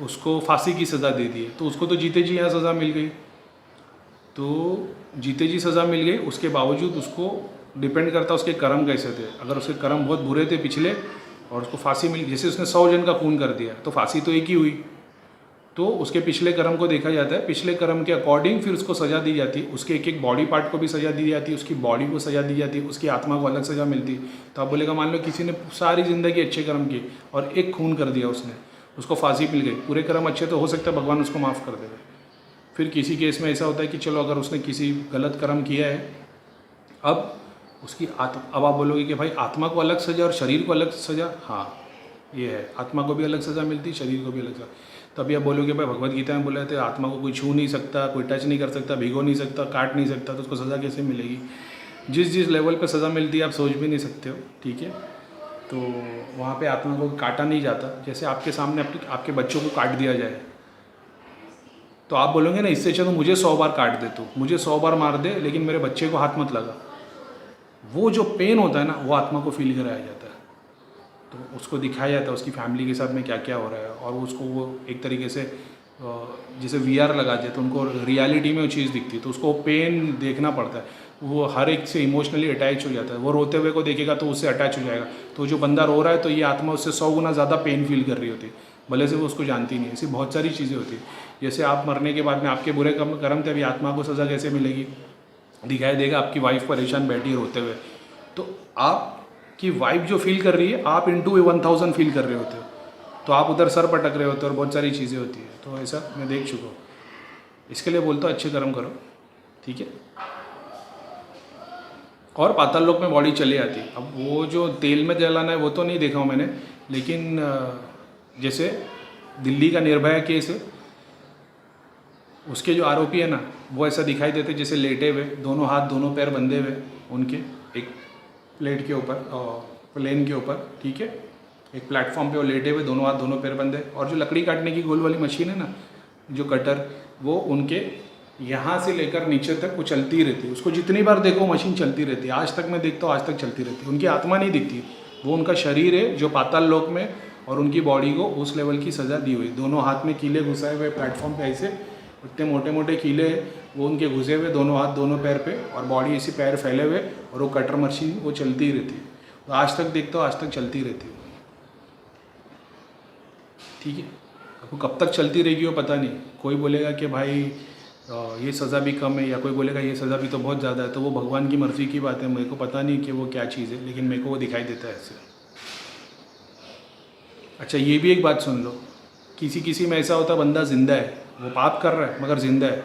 Speaker 1: उसको फांसी की सज़ा दे दी है, तो उसको तो जीते जी यहाँ सज़ा मिल गई, तो जीते जी सज़ा मिल गई, उसके बावजूद उसको डिपेंड करता उसके कर्म कैसे थे। अगर उसके कर्म बहुत बुरे थे पिछले, और उसको फांसी मिली, जैसे उसने 100 जन का खून कर दिया तो फांसी तो एक ही हुई, तो उसके पिछले कर्म को देखा जाता है, पिछले कर्म के अकॉर्डिंग फिर उसको सज़ा दी जाती है, उसके एक एक बॉडी पार्ट को भी सज़ा दी जाती है, उसकी बॉडी को सज़ा दी जाती है, उसकी आत्मा को अलग सज़ा मिलती है। तो आप बोलेगा मान लो किसी ने सारी ज़िंदगी अच्छे कर्म किए और एक खून कर दिया उसने, उसको फांसी मिल गई, पूरे कर्म अच्छे तो हो सकता है भगवान उसको माफ़ कर देगा। फिर किसी केस में ऐसा होता है कि चलो अगर उसने किसी गलत कर्म किया है, अब उसकी अब आप बोलोगे कि भाई आत्मा को अलग सज़ा और शरीर को अलग सज़ा, हाँ ये है, आत्मा को भी अलग सज़ा मिलती, शरीर को भी अलग सज़ा। तो अभी आप बोलोगे भाई भगवत गीता में बोला थे आत्मा को कोई छू नहीं सकता, कोई टच नहीं कर सकता, भिगो नहीं सकता, काट नहीं सकता, तो उसको सज़ा कैसे मिलेगी? जिस जिस लेवल पे सज़ा मिलती है आप सोच भी नहीं सकते हो, ठीक है। तो वहाँ पे आत्मा को काटा नहीं जाता। जैसे आपके सामने आपके बच्चों को काट दिया जाए तो आप बोलोगे ना इससे अच्छा तो मुझे 100 बार काट दे, तो मुझे 100 बार मार दे लेकिन मेरे बच्चे को हाथ मत लगा। वो जो पेन होता है ना वो आत्मा को फील कराया जाता है, तो उसको दिखाया जाता है उसकी फैमिली के साथ में क्या क्या हो रहा है, और उसको वो एक तरीके से जैसे VR लगा दिया तो उनको रियलिटी में वो चीज़ दिखती है, तो उसको पेन देखना पड़ता है। वो हर एक से इमोशनली अटैच हो जाता है, वो रोते हुए को देखेगा तो उससे अटैच हो जाएगा, तो जो बंदा रो रहा है तो ये आत्मा उससे 100 गुना ज़्यादा पेन फील कर रही होती है, भले से वो उसको जानती नहीं है। ऐसी बहुत सारी चीज़ें होती है। जैसे आप मरने के बाद में आपके बुरे कर्म थे, अभी आत्मा को सज़ा कैसे मिलेगी? दिखाई देगा आपकी वाइफ परेशान बैठी रोते हुए, तो आपकी वाइफ जो फील कर रही है आप इंटू 1000 फील कर रहे होते हो, तो आप उधर सर पटक रहे होते हो और बहुत सारी चीज़ें होती है। तो ऐसा मैं देख चुका हूँ, इसके लिए बोलता हूँ अच्छे कर्म करो, ठीक है। और पाताल लोक में बॉडी चली आती। अब वो जो तेल में जलाना है वो तो नहीं देखा हूँ मैंने, लेकिन जैसे दिल्ली का निर्भया केस है, उसके जो आरोपी है ना वो ऐसा दिखाई देते जैसे लेटे हुए, दोनों हाथ दोनों पैर बंधे हुए उनके एक प्लेट के ऊपर, प्लेन के ऊपर, ठीक है, एक प्लेटफॉर्म पे वो लेटे हुए, दोनों हाथ दोनों पैर बंधे, और जो लकड़ी काटने की गोल वाली मशीन है ना, जो कटर, वो उनके यहाँ से लेकर नीचे तक वो चलती रहती है। उसको जितनी बार देखो मशीन चलती रहती है, आज तक मैं देखता हूँ आज तक चलती रहती है। उनकी आत्मा नहीं दिखती, वो उनका शरीर है जो पाताल लोक में, और उनकी बॉडी को उस लेवल की सज़ा दी हुई। दोनों हाथ में कीले घुसाए हुए प्लेटफॉर्म पे, ऐसे इतने मोटे मोटे कीले वो उनके घुसे हुए, दोनों हाथ दोनों पैर पे, और बॉडी ऐसी पैर फैले हुए, और वो कटर मशीन वो चलती ही रहती है। तो आज तक देखता हूँ आज तक चलती रहती है, ठीक है। अब वो कब तक चलती रहेगी वो पता नहीं। कोई बोलेगा कि भाई ये सज़ा भी कम है, या कोई बोलेगा ये सज़ा भी तो बहुत ज़्यादा है, तो वो भगवान की मर्ज़ी की बात है, मेरे को पता नहीं कि वो क्या चीज़ है, लेकिन मेरे को वो दिखाई देता है ऐसे। अच्छा ये भी एक बात सुन लो, किसी में ऐसा होता बंदा ज़िंदा है, वो पाप कर रहा है मगर ज़िंदा है।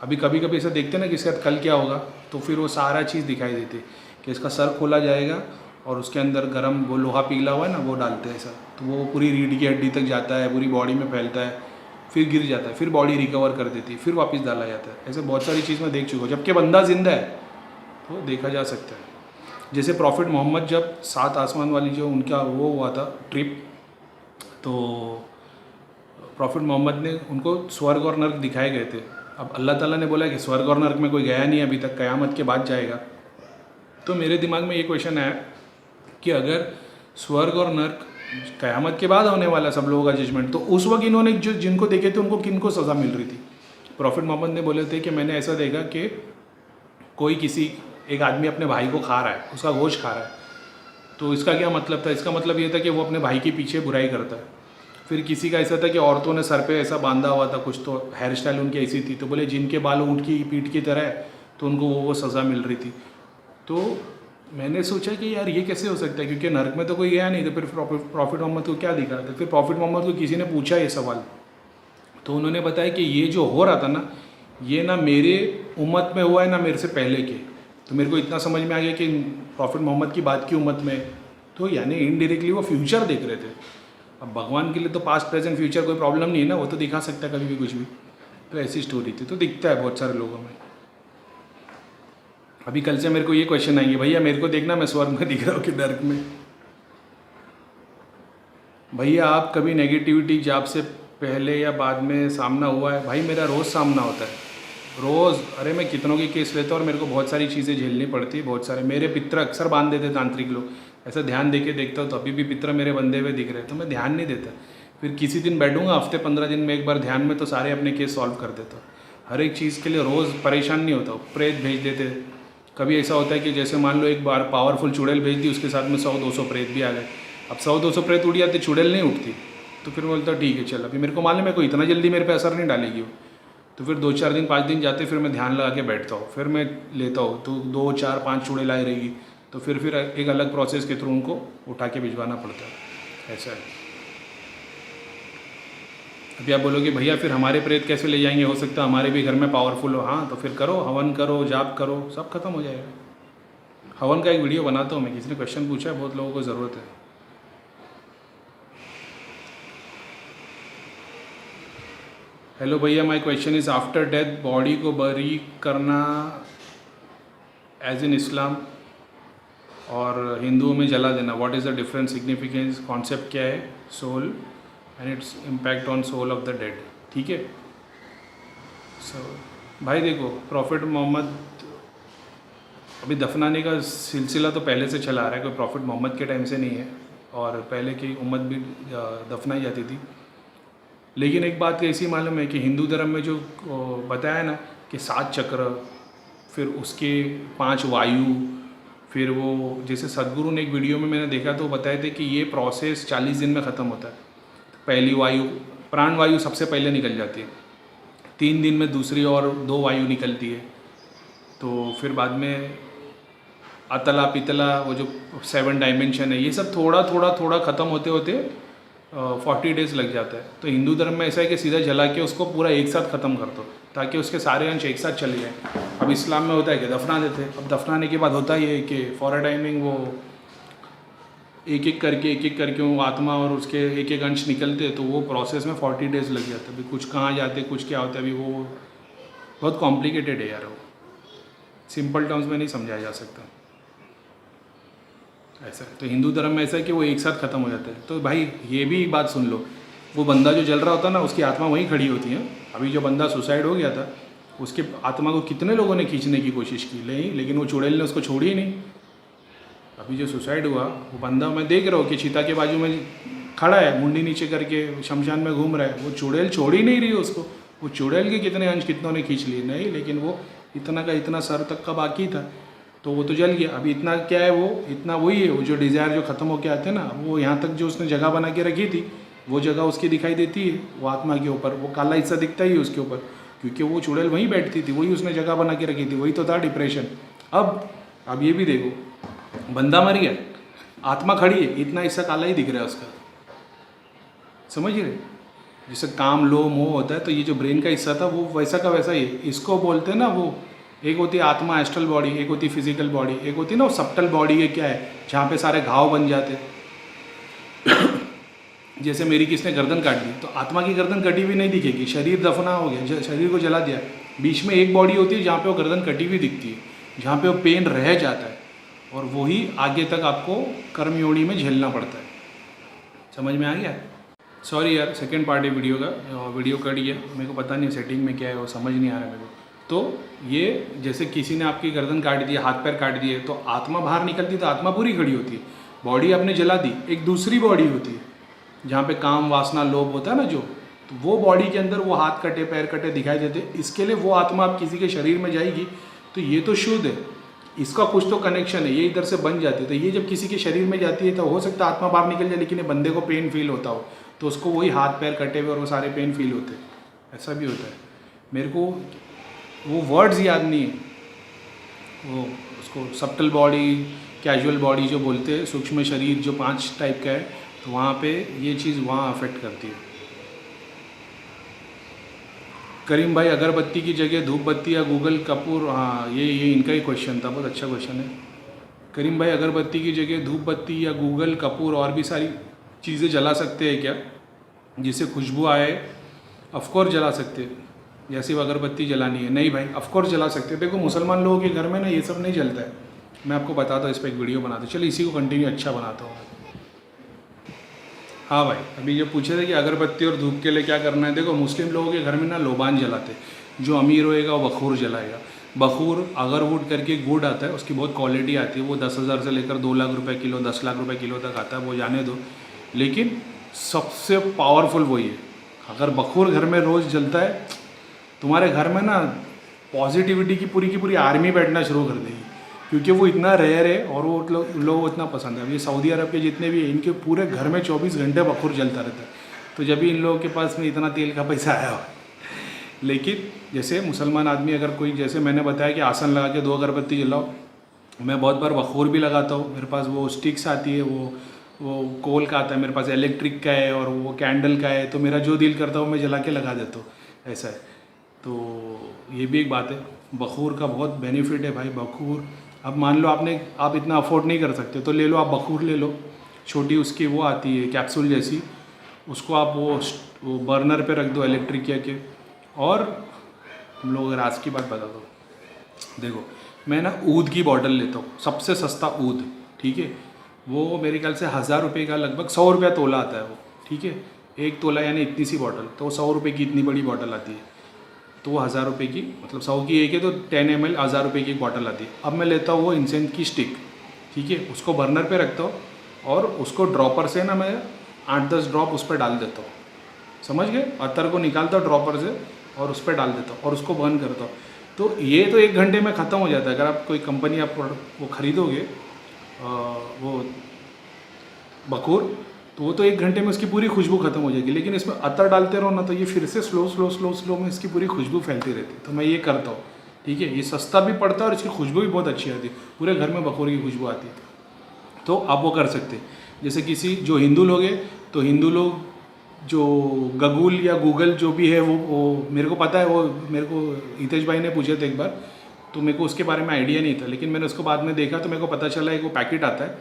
Speaker 1: अभी कभी कभी ऐसा देखते हैं ना कि इसके साथ कल क्या होगा, तो फिर वो सारा चीज़ दिखाई देती है कि इसका सर खोला जाएगा और उसके अंदर गरम वो लोहा पिघला हुआ है ना वो डालते हैं ऐसा, तो वो पूरी रीढ़ की हड्डी तक जाता है, पूरी बॉडी में फैलता है, फिर गिर जाता है, फिर बॉडी रिकवर कर देती है, फिर वापस डाला जाता है। ऐसे बहुत सारी चीज़ मैं देख चुका हूँ, जबकि बंदा ज़िंदा है तो देखा जा सकता है। जैसे प्रॉफिट मोहम्मद जब 7 आसमान वाली जो उनका वो हुआ था ट्रिप, तो प्रॉफिट मोहम्मद ने उनको स्वर्ग और नर्क दिखाए गए थे। अब अल्लाह ताला ने बोला कि स्वर्ग और नर्क में कोई गया नहीं अभी तक, क़यामत के बाद जाएगा। तो मेरे दिमाग में ये क्वेश्चन आया कि अगर स्वर्ग और नर्क क़यामत के बाद होने वाला सब लोगों का जजमेंट, तो उस वक्त इन्होंने जो जिनको देखे थे उनको किनको सज़ा मिल रही थी? प्रॉफिट मोहम्मद ने बोले थे कि मैंने ऐसा देखा कि कोई एक आदमी अपने भाई को खा रहा है, उसका गोश्त खा रहा है, तो इसका क्या मतलब था? इसका मतलब ये था कि वो अपने भाई के पीछे बुराई करता है। फिर किसी का ऐसा था कि औरतों ने सर पे ऐसा बांधा हुआ था कुछ, तो हेयर स्टाइल उनकी ऐसी थी, तो बोले जिनके बाल ऊँट की पीठ की तरह है तो उनको वो सज़ा मिल रही थी। तो मैंने सोचा कि यार ये कैसे हो सकता है, क्योंकि नर्क में तो कोई गया नहीं, तो फिर प्रॉफिट मोहम्मद को क्या दिखा था? फिर प्रॉफिट मोहम्मद को किसी ने पूछा ये सवाल, तो उन्होंने बताया कि ये जो हो रहा था ना, ये ना मेरे उम्मत में हुआ है ना मेरे से पहले के। तो मेरे को इतना समझ में आ गया कि प्रॉफिट मोहम्मद की बात की उम्मत में, तो यानी इनडायरेक्टली वो फ्यूचर देख रहे थे। अब भगवान के लिए तो पास्ट प्रेजेंट फ्यूचर कोई प्रॉब्लम नहीं है ना, वो तो दिखा सकता है कभी भी कुछ भी। तो ऐसी स्टोरी थी, तो दिखता है बहुत सारे लोगों में। अभी कल से मेरे को ये क्वेश्चन आएंगे, भैया मेरे को देखना मैं स्वर्ग में दिख रहा हूँ कि नर्क में। भैया आप कभी नेगेटिविटी जॉब से पहले या बाद में सामना हुआ है? भाई मेरा रोज़ सामना होता है, रोज़। अरे मैं कितनों की केस लेता हूँ और मेरे को बहुत सारी चीज़ें झेलनी पड़ती है, बहुत सारे। मेरे पितर अक्सर बांध देते तांत्रिक लोग, ऐसा ध्यान दे के देखता हूँ तो अभी भी पितर मेरे बंधे हुए दिख रहे हैं, तो मैं ध्यान नहीं देता। फिर किसी दिन बैठूंगा हफ्ते 15 दिन में एक बार ध्यान में, तो सारे अपने केस सॉल्व कर देता हूँ। हर एक चीज़ के लिए रोज़ परेशान नहीं होता हूँ। प्रेत भेज देते, कभी ऐसा होता है कि जैसे मान लो एक बार पावरफुल चुड़ैल भेज दी, उसके साथ में 100-200 प्रेत भी आ गए। अब 100-200 प्रेत उड़ जाते, चुड़ैल नहीं उठती। तो फिर बोलता ठीक है चल, अभी मेरे को मालूम है कोई इतना जल्दी मेरे पे असर नहीं डालेगी वो। तो फिर 2-4 दिन 5 दिन जाते, फिर मैं ध्यान लगा के बैठता हूँ, फिर मैं लेता हूँ, तो 2-4-5 चुड़ैल आई रहेगी, तो फिर एक अलग प्रोसेस के थ्रू उनको उठा के भिजवाना पड़ता है, ऐसा है। अभी आप बोलोगे भैया फिर हमारे प्रेत कैसे ले जाएंगे, हो सकता है हमारे भी घर में पावरफुल हो। हाँ, तो फिर करो, हवन करो, जाप करो, सब खत्म हो जाएगा। हवन का एक वीडियो बनाता हूँ मैं, किसी ने क्वेश्चन पूछा है, बहुत लोगों को ज़रूरत है। हेलो भैया, my question is after death body को बरी करना एज इन इस्लाम और हिंदुओं में जला देना, what is the difference, significance, concept क्या है, soul and its impact on soul of the dead. ठीक है, सो भाई देखो, प्रॉफिट मोहम्मद, अभी दफनाने का सिलसिला तो पहले से चला आ रहा है, कोई प्रॉफिट मोहम्मद के टाइम से नहीं है, और पहले की उम्मत भी दफनाई जाती थी। लेकिन एक बात ऐसी मालूम है कि हिंदू धर्म में जो बताया ना कि 7 चक्र, फिर उसके 5 वायु, फिर वो जैसे सदगुरु ने एक वीडियो में मैंने देखा तो बताए थे कि ये प्रोसेस 40 दिन में ख़त्म होता है। पहली वायु, प्राण वायु सबसे पहले निकल जाती है, 3 दिन में दूसरी और 2 वायु निकलती है, तो फिर बाद में अतला पितला, वो जो 7 डायमेंशन है, ये सब थोड़ा थोड़ा ख़त्म होते होते 40 डेज़ लग जाता है। तो हिंदू धर्म में ऐसा है कि सीधा जला के उसको पूरा एक साथ ख़त्म कर दो, ताकि उसके सारे अंश एक साथ चले जाएँ। अब इस्लाम में होता है कि दफना देते हैं, अब दफनाने के बाद होता ही है कि फॉर अ टाइमिंग वो एक एक करके वो आत्मा और उसके एक एक अंश निकलते हैं, तो वो प्रोसेस में 40 डेज़ लग जाते हैं। अभी कुछ कहाँ जाते, कुछ क्या होता है, अभी वो बहुत कॉम्प्लिकेटेड है यार, वो सिंपल टर्म्स में नहीं समझाया जा सकता ऐसा है। तो हिंदू धर्म में ऐसा है कि वो एक साथ ख़त्म हो जाता है। तो भाई ये भी बात सुन लो, वो बंदा जो जल रहा होता है ना, उसकी आत्मा वहीं खड़ी होती है। अभी जो बंदा सुसाइड हो गया था, उसके आत्मा को कितने लोगों ने खींचने की कोशिश की, लेकिन वो चुड़ैल ने उसको छोड़ी ही नहीं। अभी जो सुसाइड हुआ वो बंदा, मैं देख रहा हूँ कि चिता के बाजू में खड़ा है, मुंडी नीचे करके शमशान में घूम रहा है, वो चुड़ैल छोड़ ही नहीं रही है उसको। वो चुड़ैल के कितने अंश कितनों ने खींच लिए, नहीं, लेकिन वो इतना का इतना सर तक का बाकी था, तो वो तो जल गया। अभी इतना क्या है, वो इतना वही है, वो जो डिज़ायर जो ख़त्म होके आते हैं ना, वो यहाँ तक जो उसने जगह बना के रखी थी, वो जगह उसकी दिखाई देती है, वो आत्मा के ऊपर वो काला हिस्सा दिखता ही है उसके ऊपर, क्योंकि वो चुड़ैल वहीं बैठती थी, वही उसने जगह बना के रखी थी, वही तो था डिप्रेशन। अब ये भी देखो, बंदा मर गया, आत्मा खड़ी है, इतना हिस्सा काला ही दिख रहा है उसका, समझ रहे? जैसे काम लोभ मोह होता है, तो ये जो ब्रेन का हिस्सा था वो वैसा का वैसा ही है। इसको बोलते हैं ना, वो एक होती है आत्मा एस्ट्रल बॉडी, एक होती है फिजिकल बॉडी, एक होती है ना वो सब्टल बॉडी है, क्या है, जहाँ पे सारे घाव बन जाते हैं। जैसे मेरी किसने गर्दन काट दी, तो आत्मा की गर्दन कटी हुई नहीं दिखेगी, शरीर दफना हो गया, शरीर को जला दिया, बीच में एक बॉडी होती है जहाँ पे वो गर्दन कटी हुई दिखती है, जहाँ पे वो पेन रह जाता है, और वही आगे तक आपको कर्मयोनि में झेलना पड़ता है। समझ में आ गया? सॉरी यार, सेकंड पार्ट है वीडियो का, वीडियो कट गया, मेरे को पता नहीं सेटिंग में क्या है, वो समझ नहीं आ रहा मेरे को। तो ये जैसे किसी ने आपकी गर्दन काट दी, हाथ पैर काट दिए, तो आत्मा बाहर निकलती, तो आत्मा पूरी खड़ी होती है। बॉडी आपने जला दी, एक दूसरी बॉडी होती है जहाँ पे काम वासना लोभ होता है ना जो, तो वो बॉडी के अंदर वो हाथ कटे पैर कटे दिखाई देते, इसके लिए वो आत्मा आप किसी के शरीर में जाएगी, तो ये तो शुद्ध है, इसका कुछ तो कनेक्शन है, ये इधर से बन जाती है। तो ये जब किसी के शरीर में जाती है तो हो सकता है आत्मा बाहर निकल जाए, लेकिन ये बंदे को पेन फील होता हो, तो उसको वही हाथ पैर कटे हुए और वो सारे पेन फील होते हैं, ऐसा भी होता है। मेरे को वो वर्ड्स याद नहीं है, वो उसको सब्टल बॉडी, कैजुअल बॉडी जो बोलते हैं, सूक्ष्म शरीर जो 5 टाइप का है, तो वहाँ पे ये चीज़ वहाँ अफेक्ट करती है। करीम भाई, अगरबत्ती की जगह धूप बत्ती या गूगल कपूर, हाँ ये इनका ही क्वेश्चन था, बहुत अच्छा क्वेश्चन है। करीम भाई, अगरबत्ती की जगह धूप बत्ती या गूगल कपूर और भी सारी चीज़ें जला सकते हैं क्या, जिससे खुशबू आए? ऑफकोर्स जला सकते हैं, जैसे वो अगरबत्ती जलानी है, नहीं भाई ऑफकोर्स जला सकते हैं। देखो मुसलमान लोगों के घर में ना ये सब नहीं जलता है, मैं आपको बताता हूँ, इस पर एक वीडियो बनाता हूँ, चलिए इसी को कंटिन्यू अच्छा बनाता हूँ। हाँ भाई, अभी जो पूछे थे कि अगरबत्ती और धूप के लिए क्या करना है, देखो मुस्लिम लोगों के घर में ना लोबान जलाते, जो अमीर होएगा वो बखूर जलाएगा। बखूर अगरवुड करके वुड आता है, उसकी बहुत क्वालिटी आती है, वो 10,000 से लेकर 2 लाख रुपए किलो, 10 लाख रुपए किलो तक आता है, वो जाने दो, लेकिन सबसे पावरफुल वही है। अगर बखूर घर में रोज़ जलता है, तुम्हारे घर में ना पॉजिटिविटी की पूरी आर्मी बैठना शुरू कर देगी। क्योंकि वो इतना रेयर है और वो लोगों को इतना पसंद है। अब ये सऊदी अरब के जितने भी हैं, इनके पूरे घर में 24 घंटे बखूर जलता रहता है। तो जब भी इन लोगों के पास में इतना तेल का पैसा आया हो। लेकिन जैसे मुसलमान आदमी अगर कोई, जैसे मैंने बताया कि आसन लगा के 2 अगरबत्ती जलाओ, मैं बहुत बार बखूर भी लगाता हूँ। मेरे पास वो स्टिक्स आती है, वो कोल का आता है, मेरे पास इलेक्ट्रिक का है और वो कैंडल का है। तो मेरा जो दिल करता हूँ मैं जला के लगा देता हूँ, ऐसा है। तो ये भी एक बात है, बखूर का बहुत बेनिफिट है भाई। बखूर, अब मान लो आप इतना अफोर्ड नहीं कर सकते तो ले लो, आप बखूर ले लो। छोटी उसकी वो आती है कैप्सूल जैसी, उसको आप वो बर्नर पे रख दो इलेक्ट्रिक के। और हम लोग अगर आज की बात बता दो, देखो मैं ना ऊद की बॉटल लेता हूँ, सबसे सस्ता ऊद, ठीक है। वो मेरे ख्याल से 1000 रुपये का, लगभग 100 रुपया तोला आता है वो, ठीक है। 1 तोला यानी इतनी सी बॉटल, तो 100 रुपये की इतनी बड़ी बॉटल आती है। तो वो 1000 रुपये की, मतलब 100 की एक है तो 10 ml 1000 रुपये की एक बॉटल आती है। अब मैं लेता हूँ वो इंसेंस की स्टिक, ठीक है, उसको बर्नर पे रखता हूँ और उसको ड्रॉपर से ना मैं 8-10 ड्रॉप उस पर डाल देता हूँ, समझ गए। अत्तर को निकालता हूँ ड्रॉपर से और उस पर डाल देता हूँ और उसको बर्न करता हूँ। तो ये तो 1 घंटे में ख़त्म हो जाता है। अगर आप कोई कंपनी आप वो ख़रीदोगे वो बखूर, तो वो तो 1 घंटे में उसकी पूरी खुशबू ख़त्म हो जाएगी। लेकिन इसमें अत्तर डालते रहो ना तो ये फिर से स्लो में इसकी पूरी खुशबू फैलती रहती है। तो मैं ये करता हूँ, ठीक है। ये सस्ता भी पड़ता है और इसकी खुशबू भी बहुत अच्छी आती है, पूरे घर में बखूर की खुशबू आती है। तो आप वो कर सकते हैं। जैसे किसी जो हिंदू लोग हैं, तो हिंदू लोग जो गूगल या गूगल जो भी है वो मेरे को पता है, वो मेरे को हितेश भाई ने पूछे थे एक बार, तो मेरे को उसके बारे में आइडिया नहीं था। लेकिन मैंने उसको बाद में देखा तो मेरे को पता चला एक वो पैकेट आता है,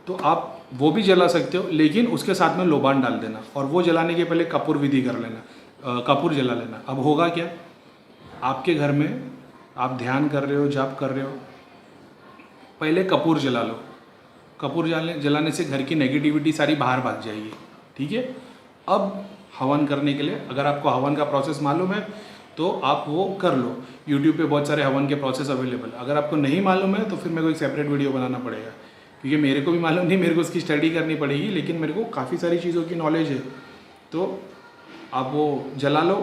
Speaker 1: तो आप वो भी जला सकते हो। लेकिन उसके साथ में लोबान डाल देना और वो जलाने के पहले कपूर विधि कर लेना, कपूर जला लेना। अब होगा क्या, आपके घर में आप ध्यान कर रहे हो, जाप कर रहे हो, पहले कपूर जला लो। कपूर जलाने से घर की नेगेटिविटी सारी बाहर भाग जाएगी, ठीक है। अब हवन करने के लिए, अगर आपको हवन का प्रोसेस मालूम है तो आप वो कर लो। यूट्यूब पे बहुत सारे हवन के प्रोसेस अवेलेबल। अगर आपको नहीं मालूम है तो फिर मेरे को एक सेपरेट वीडियो बनाना पड़ेगा, क्योंकि मेरे को भी मालूम नहीं, मेरे को उसकी स्टडी करनी पड़ेगी। लेकिन मेरे को काफ़ी सारी चीज़ों की नॉलेज है। तो आप वो जला लो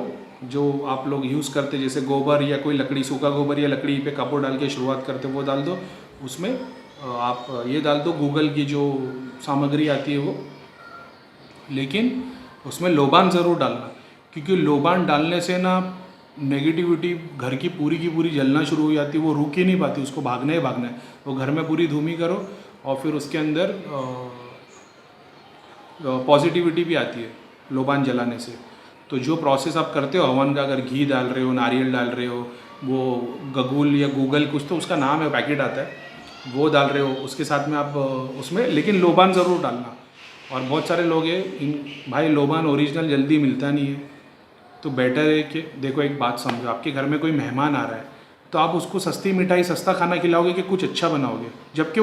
Speaker 1: जो आप लोग यूज़ करते, जैसे गोबर या कोई लकड़ी, सूखा गोबर या लकड़ी पे कपूर डाल के शुरुआत करते, वो डाल दो। उसमें आप ये डाल दो गूगल की जो सामग्री आती है वो, लेकिन उसमें लोबान ज़रूर डालना, क्योंकि लोबान डालने से ना नेगेटिविटी घर की पूरी जलना शुरू हो जाती है। वो रुक ही नहीं पाती, उसको भागना ही भागना है। वो घर में पूरी धूमी करो और फिर उसके अंदर पॉजिटिविटी भी आती है लोबान जलाने से। तो जो प्रोसेस आप करते हो हवन का, अगर घी डाल रहे हो, नारियल डाल रहे हो, वो गगुल या गूगल कुछ तो उसका नाम है, पैकेट आता है, वो डाल रहे हो, उसके साथ में आप उसमें लेकिन लोबान ज़रूर डालना। और बहुत सारे लोग हैं भाई, लोबान ओरिजिनल जल्दी मिलता नहीं है, तो बेटर है कि देखो एक बात समझो, आपके घर में कोई मेहमान आ रहा है तो आप उसको सस्ती मिठाई, सस्ता खाना खिलाओगे कि कुछ अच्छा बनाओगे, जबकि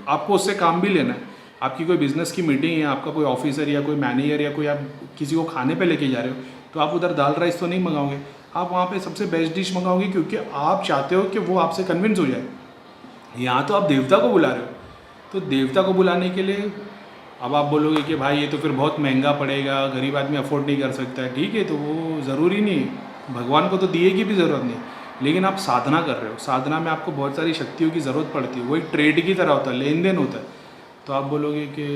Speaker 1: आपको उससे काम भी लेना है। आपकी कोई बिज़नेस की मीटिंग है, आपका कोई ऑफिसर या कोई मैनेजर या कोई आप किसी को खाने पे लेके जा रहे हो, तो आप उधर दाल राइस तो नहीं मंगाओगे, आप वहाँ पे सबसे बेस्ट डिश मंगाओगे, क्योंकि आप चाहते हो कि वो आपसे कन्विंस हो जाए। यहाँ तो आप देवता को बुला रहे हो, तो देवता को बुलाने के लिए अब आप बोलोगे कि भाई ये तो फिर बहुत महंगा पड़ेगा, गरीब आदमी अफोर्ड नहीं कर सकता है। ठीक है, तो वो ज़रूरी नहीं है, भगवान को तो दिए की भी ज़रूरत नहीं, लेकिन आप साधना कर रहे हो, साधना में आपको बहुत सारी शक्तियों की ज़रूरत पड़ती है। वो एक ट्रेड की तरह होता है, लेन देन होता है। तो आप बोलोगे कि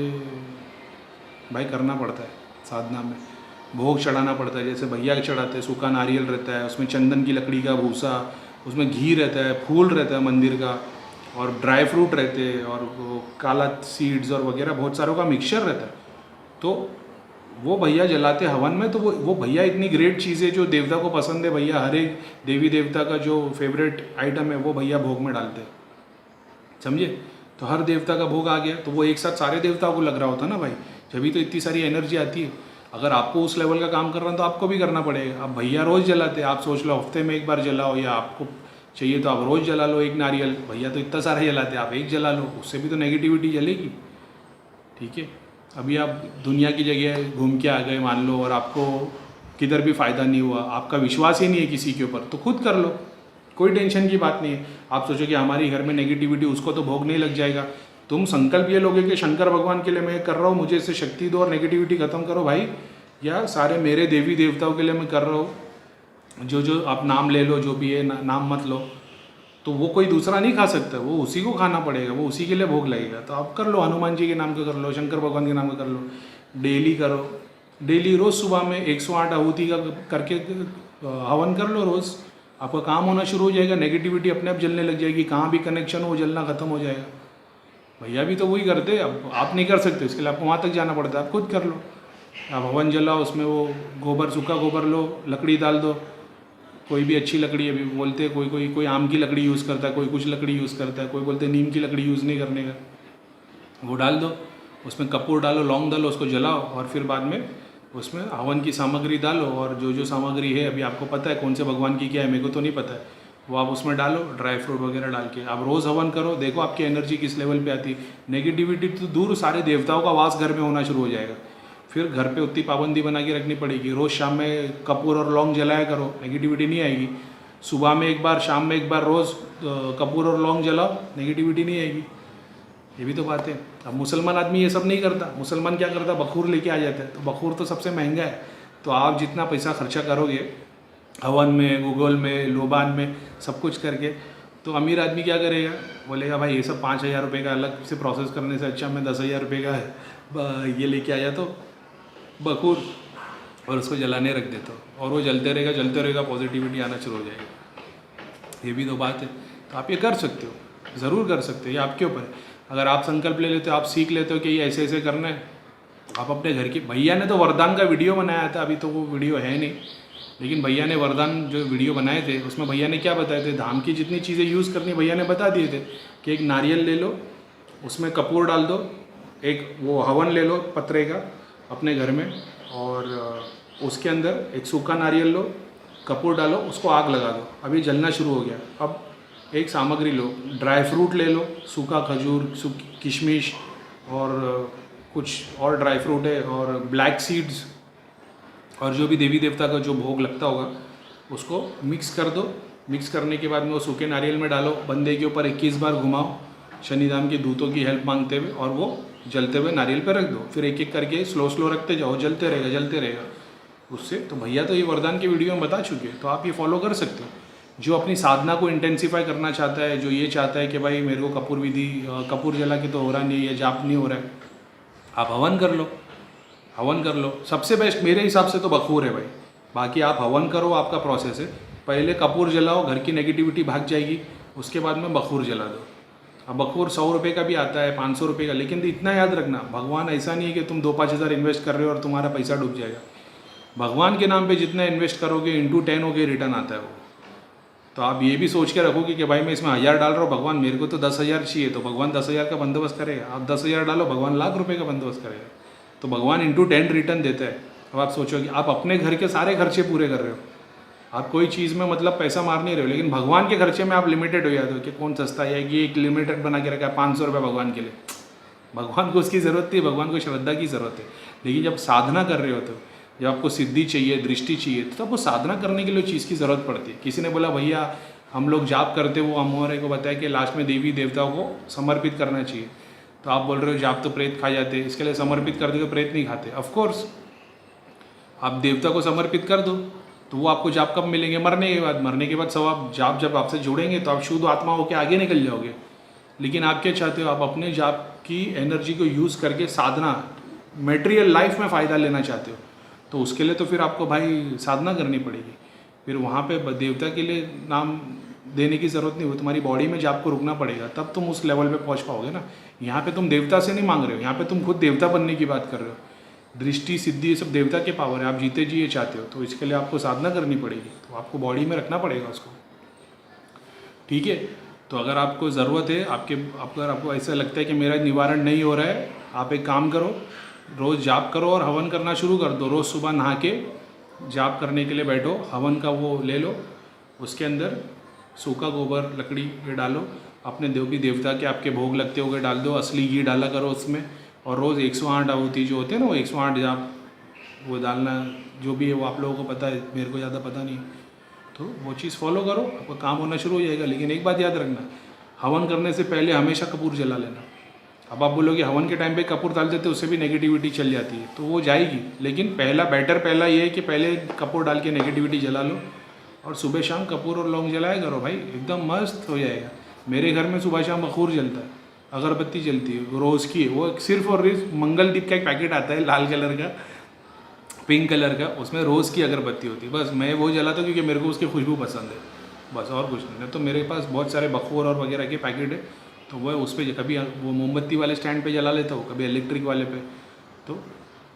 Speaker 1: भाई करना पड़ता है, साधना में भोग चढ़ाना पड़ता है। जैसे भैया चढ़ाते हैं, सूखा नारियल रहता है, उसमें चंदन की लकड़ी का भूसा, उसमें घी रहता है, फूल रहता है मंदिर का, और ड्राई फ्रूट रहते हैं, और वो काला सीड्स और वगैरह बहुत सारों का मिक्सचर रहता है। तो वो भैया जलाते हवन में, तो वो भैया इतनी ग्रेट चीज़ है जो देवता को पसंद है। भैया हर एक देवी देवता का जो फेवरेट आइटम है वो भैया भोग में डालते हैं, समझे। तो हर देवता का भोग आ गया, तो वो एक साथ सारे देवताओं को लग रहा होता ना भाई, जभी तो इतनी सारी एनर्जी आती है। अगर आपको उस लेवल का काम कर रहा है तो आपको भी करना पड़ेगा। अब भैया रोज़ जलाते, आप सोच लो हफ्ते में एक बार जलाओ, या आपको चाहिए तो आप रोज़ जला लो एक नारियल। भैया तो इतना सारा जलाते, आप एक जला लो, उससे भी तो नेगेटिविटी जलेगी। ठीक है, अभी आप दुनिया की जगह घूम के आ गए मान लो, और आपको किधर भी फ़ायदा नहीं हुआ, आपका विश्वास ही नहीं है किसी के ऊपर, तो खुद कर लो, कोई टेंशन की बात नहीं है। आप सोचो कि हमारी घर में नेगेटिविटी, उसको तो भोग नहीं लग जाएगा। तुम संकल्प ये लोगे कि शंकर भगवान के लिए मैं कर रहा हूँ, मुझे इससे शक्ति दो और नेगेटिविटी ख़त्म करो भाई, या सारे मेरे देवी देवताओं के लिए मैं कर रहा हूँ। जो जो आप नाम ले लो, जो भी है नाम मत लो, तो वो कोई दूसरा नहीं खा सकता, वो उसी को खाना पड़ेगा, वो उसी के लिए भोग लगेगा। तो आप कर लो, हनुमान जी के नाम का कर लो, शंकर भगवान के नाम का कर लो, डेली करो। डेली रोज़ सुबह में 108 आहुति का करके हवन कर लो रोज़, आपका काम होना शुरू हो जाएगा, नेगेटिविटी अपने आप जलने लग जाएगी, कहाँ भी कनेक्शन हो जलना ख़त्म हो जाएगा। भैया भी तो वही करते, अब आप नहीं कर सकते, इसके लिए आपको वहाँ तक जाना पड़ता है, आप खुद कर लो। आप हवन जलाओ, उसमें वो गोबर, सूखा गोबर लो, लकड़ी डाल दो, कोई भी अच्छी लकड़ी। अभी बोलते हैं कोई आम की लकड़ी यूज़ करता है, कोई कुछ लकड़ी यूज़ करता है, कोई बोलते हैं नीम की लकड़ी यूज़ नहीं करने का, वो डाल दो, उसमें कपूर डालो, लौंग डालो, उसको जलाओ, और फिर बाद में उसमें हवन की सामग्री डालो, और जो जो सामग्री है अभी आपको पता है कौन से भगवान की क्या है, मेरे को तो नहीं पता है, वो आप उसमें डालो, ड्राई फ्रूट वगैरह डाल के आप रोज़ हवन करो, देखो आपकी एनर्जी किस लेवल पे आती है। नेगेटिविटी तो दूर, सारे देवताओं का वास घर में होना शुरू हो जाएगा। फिर घर पे उतनी पाबंदी बना के रखनी पड़ेगी, रोज़ शाम में कपूर और लौंग जलाया करो, नेगेटिविटी नहीं आएगी। सुबह में एक बार, शाम में एक बार, रोज़ कपूर और लौंग जलाओ, नेगेटिविटी नहीं आएगी। ये भी तो बात है। अब मुसलमान आदमी ये सब नहीं करता, मुसलमान क्या करता, बखूर लेके आ जाता है, तो बखूर तो सबसे महंगा है। तो आप जितना पैसा खर्चा करोगे हवन में, गूगल में, लोबान में, सब कुछ करके, तो अमीर आदमी क्या करेगा, बोलेगा भाई ये सब 5,000 रुपये का अलग से प्रोसेस करने से अच्छा मैं 10,000 रुपये का ये लेके आया तो बखूर, और उसको जलाने रख देता हूँ, और वो जलते रहेगा, पॉजिटिविटी आना शुरू हो जाएगी। ये भी तो बात है। तो आप ये कर सकते हो, ज़रूर कर सकते हो, ये आपके ऊपर है। अगर आप संकल्प ले लेते हो, आप सीख लेते हो कि ये ऐसे ऐसे करना है, आप अपने घर की, भैया ने तो वरदान का वीडियो बनाया था, अभी तो वो वीडियो है नहीं, लेकिन भैया ने वरदान जो वीडियो बनाए थे उसमें भैया ने क्या बताए थे, धाम की जितनी चीज़ें यूज़ करनी भैया ने बता दिए थे कि एक नारियल ले लो, उसमें कपूर डाल दो, एक वो हवन ले लो पत्रे का अपने घर में, और उसके अंदर एक सूखा नारियल लो, कपूर डालो, उसको आग लगा दो, अभी जलना शुरू हो गया। अब एक सामग्री लो, ड्राई फ्रूट ले लो, सूखा खजूर, किशमिश, और कुछ और ड्राई फ्रूट है, और ब्लैक सीड्स, और जो भी देवी देवता का जो भोग लगता होगा उसको मिक्स कर दो। मिक्स करने के बाद में वो सूखे नारियल में डालो, बंदे के ऊपर 21 बार घुमाओ शनिधाम के दूतों की हेल्प मांगते हुए, और वो जलते हुए नारियल पे रख दो। फिर एक एक करके स्लो रखते जाओ, जलते रहेगा उससे। तो भैया तो ये वरदान की वीडियो में बता चुके हैं, तो आप ये फॉलो कर सकते हो। जो अपनी साधना को इंटेंसीफाई करना चाहता है, जो ये चाहता है कि भाई मेरे को कपूर विधि, कपूर जला के तो हो रहा नहीं है, जाप नहीं हो रहा है, आप हवन कर लो, हवन कर लो। सबसे बेस्ट मेरे हिसाब से तो बखूर है भाई, बाकी आप हवन करो, आपका प्रोसेस है। पहले कपूर जलाओ, घर की नेगेटिविटी भाग जाएगी, उसके बाद में बखूर जला दो। अब बखूर 100 रुपये का भी आता है, 500 रुपये का, लेकिन इतना याद रखना, भगवान ऐसा नहीं है कि तुम 2-5 हज़ार इन्वेस्ट कर रहे हो और तुम्हारा पैसा डूब जाएगा। भगवान के नाम पे जितना इन्वेस्ट करोगे इंटू 10 होके रिटर्न आता है वो। तो आप ये भी सोच के रखोगे कि भाई मैं इसमें 1000 डाल रहा हूँ, भगवान मेरे को तो 10,000 चाहिए, तो भगवान 10,000 का बंदोबस्त करेगा। आप 10,000 डालो, भगवान लाख रुपये का बंदोबस्त करेगा। तो भगवान इंटू 10 रिटर्न देता है। अब आप सोचो कि आप अपने घर के सारे खर्चे पूरे कर रहे हो, आप कोई चीज़ में मतलब पैसा मार नहीं रहे हो, लेकिन भगवान के खर्चे में आप लिमिटेड हो जाते हो कि कौन सस्ता है, ये एक लिमिटेड बना के रखा है 500 रुपये भगवान के लिए। भगवान को उसकी ज़रूरत थी, भगवान को श्रद्धा की ज़रूरत है। लेकिन जब साधना कर रहे हो, तो जब आपको सिद्धि चाहिए, दृष्टि चाहिए, तो आपको साधना करने के लिए चीज़ की ज़रूरत पड़ती है। किसी ने बोला भैया हम लोग जाप करते, वो हमारे को बताया कि लास्ट में देवी देवताओं को समर्पित करना चाहिए। तो आप बोल रहे हो जाप तो प्रेत खा जाते, इसके लिए समर्पित कर दे तो प्रेत नहीं खाते। ऑफकोर्स आप देवता को समर्पित कर दो, तो वो आपको जाप कब मिलेंगे, मरने के बाद। मरने के बाद सब आप जाप जब आपसे जुड़ेंगे तो आप शुद्ध आत्मा होकर आगे निकल जाओगे। लेकिन आप क्या चाहते हो, आप अपने जाप की एनर्जी को यूज़ करके साधना, मटेरियल लाइफ में फ़ायदा लेना चाहते हो, तो उसके लिए तो फिर आपको भाई साधना करनी पड़ेगी। फिर वहाँ पे देवता के लिए नाम देने की ज़रूरत नहीं हो, तुम्हारी बॉडी में जाप को रुकना पड़ेगा, तब तुम उस लेवल पे पहुँच पाओगे ना। यहाँ पे तुम देवता से नहीं मांग रहे हो, यहाँ पे तुम खुद देवता बनने की बात कर रहे हो। दृष्टि, सिद्धि, ये सब देवता के पावर है। आप जीते जी ये चाहते हो, तो इसके लिए आपको साधना करनी पड़ेगी, तो आपको बॉडी में रखना पड़ेगा उसको, ठीक है। तो अगर आपको ज़रूरत है, अगर आपको ऐसा लगता है कि मेरा निवारण नहीं हो रहा है, आप एक काम करो, रोज़ जाप करो और हवन करना शुरू कर दो। रोज़ सुबह नहा के जाप करने के लिए बैठो, हवन का वो ले लो, उसके अंदर सूखा गोबर, लकड़ी ये डालो, अपने देवता के आपके भोग लगते हुए डाल दो, असली घी डाला करो उसमें, और रोज़ 108 आहुति जो होते हैं ना, वो 108 जाप वो डालना, जो भी है वो आप लोगों को पता है, मेरे को ज़्यादा पता नहीं। तो वो चीज़ फॉलो करो, आपका काम होना शुरू हो जाएगा। लेकिन एक बात याद रखना, हवन करने से पहले हमेशा कपूर जला लेना। अब आप बोलोगे हवन के टाइम पे कपूर डाल देते उससे भी नेगेटिविटी चल जाती है, तो वो जाएगी। लेकिन पहला ये है कि पहले कपूर डाल के नेगेटिविटी जला लो, और सुबह शाम कपूर और लौंग जलाया करो भाई, एकदम मस्त हो जाएगा। मेरे घर में सुबह शाम बखूर जलता है, अगरबत्ती जलती है रोज़ की, वो सिर्फ और सिर्फ मंगल दीप का एक पैकेट आता है लाल कलर का, पिंक कलर का, उसमें रोज़ की अगरबत्ती होती है। बस मैं वो जलाता हूँ क्योंकि मेरे को उसकी खुशबू पसंद है, बस और कुछ नहीं। तो मेरे पास बहुत सारे बखूर और वगैरह के पैकेट है, तो वह उस पर कभी वो मोमबत्ती वाले स्टैंड पे जला लेता हूँ, कभी इलेक्ट्रिक वाले पे। तो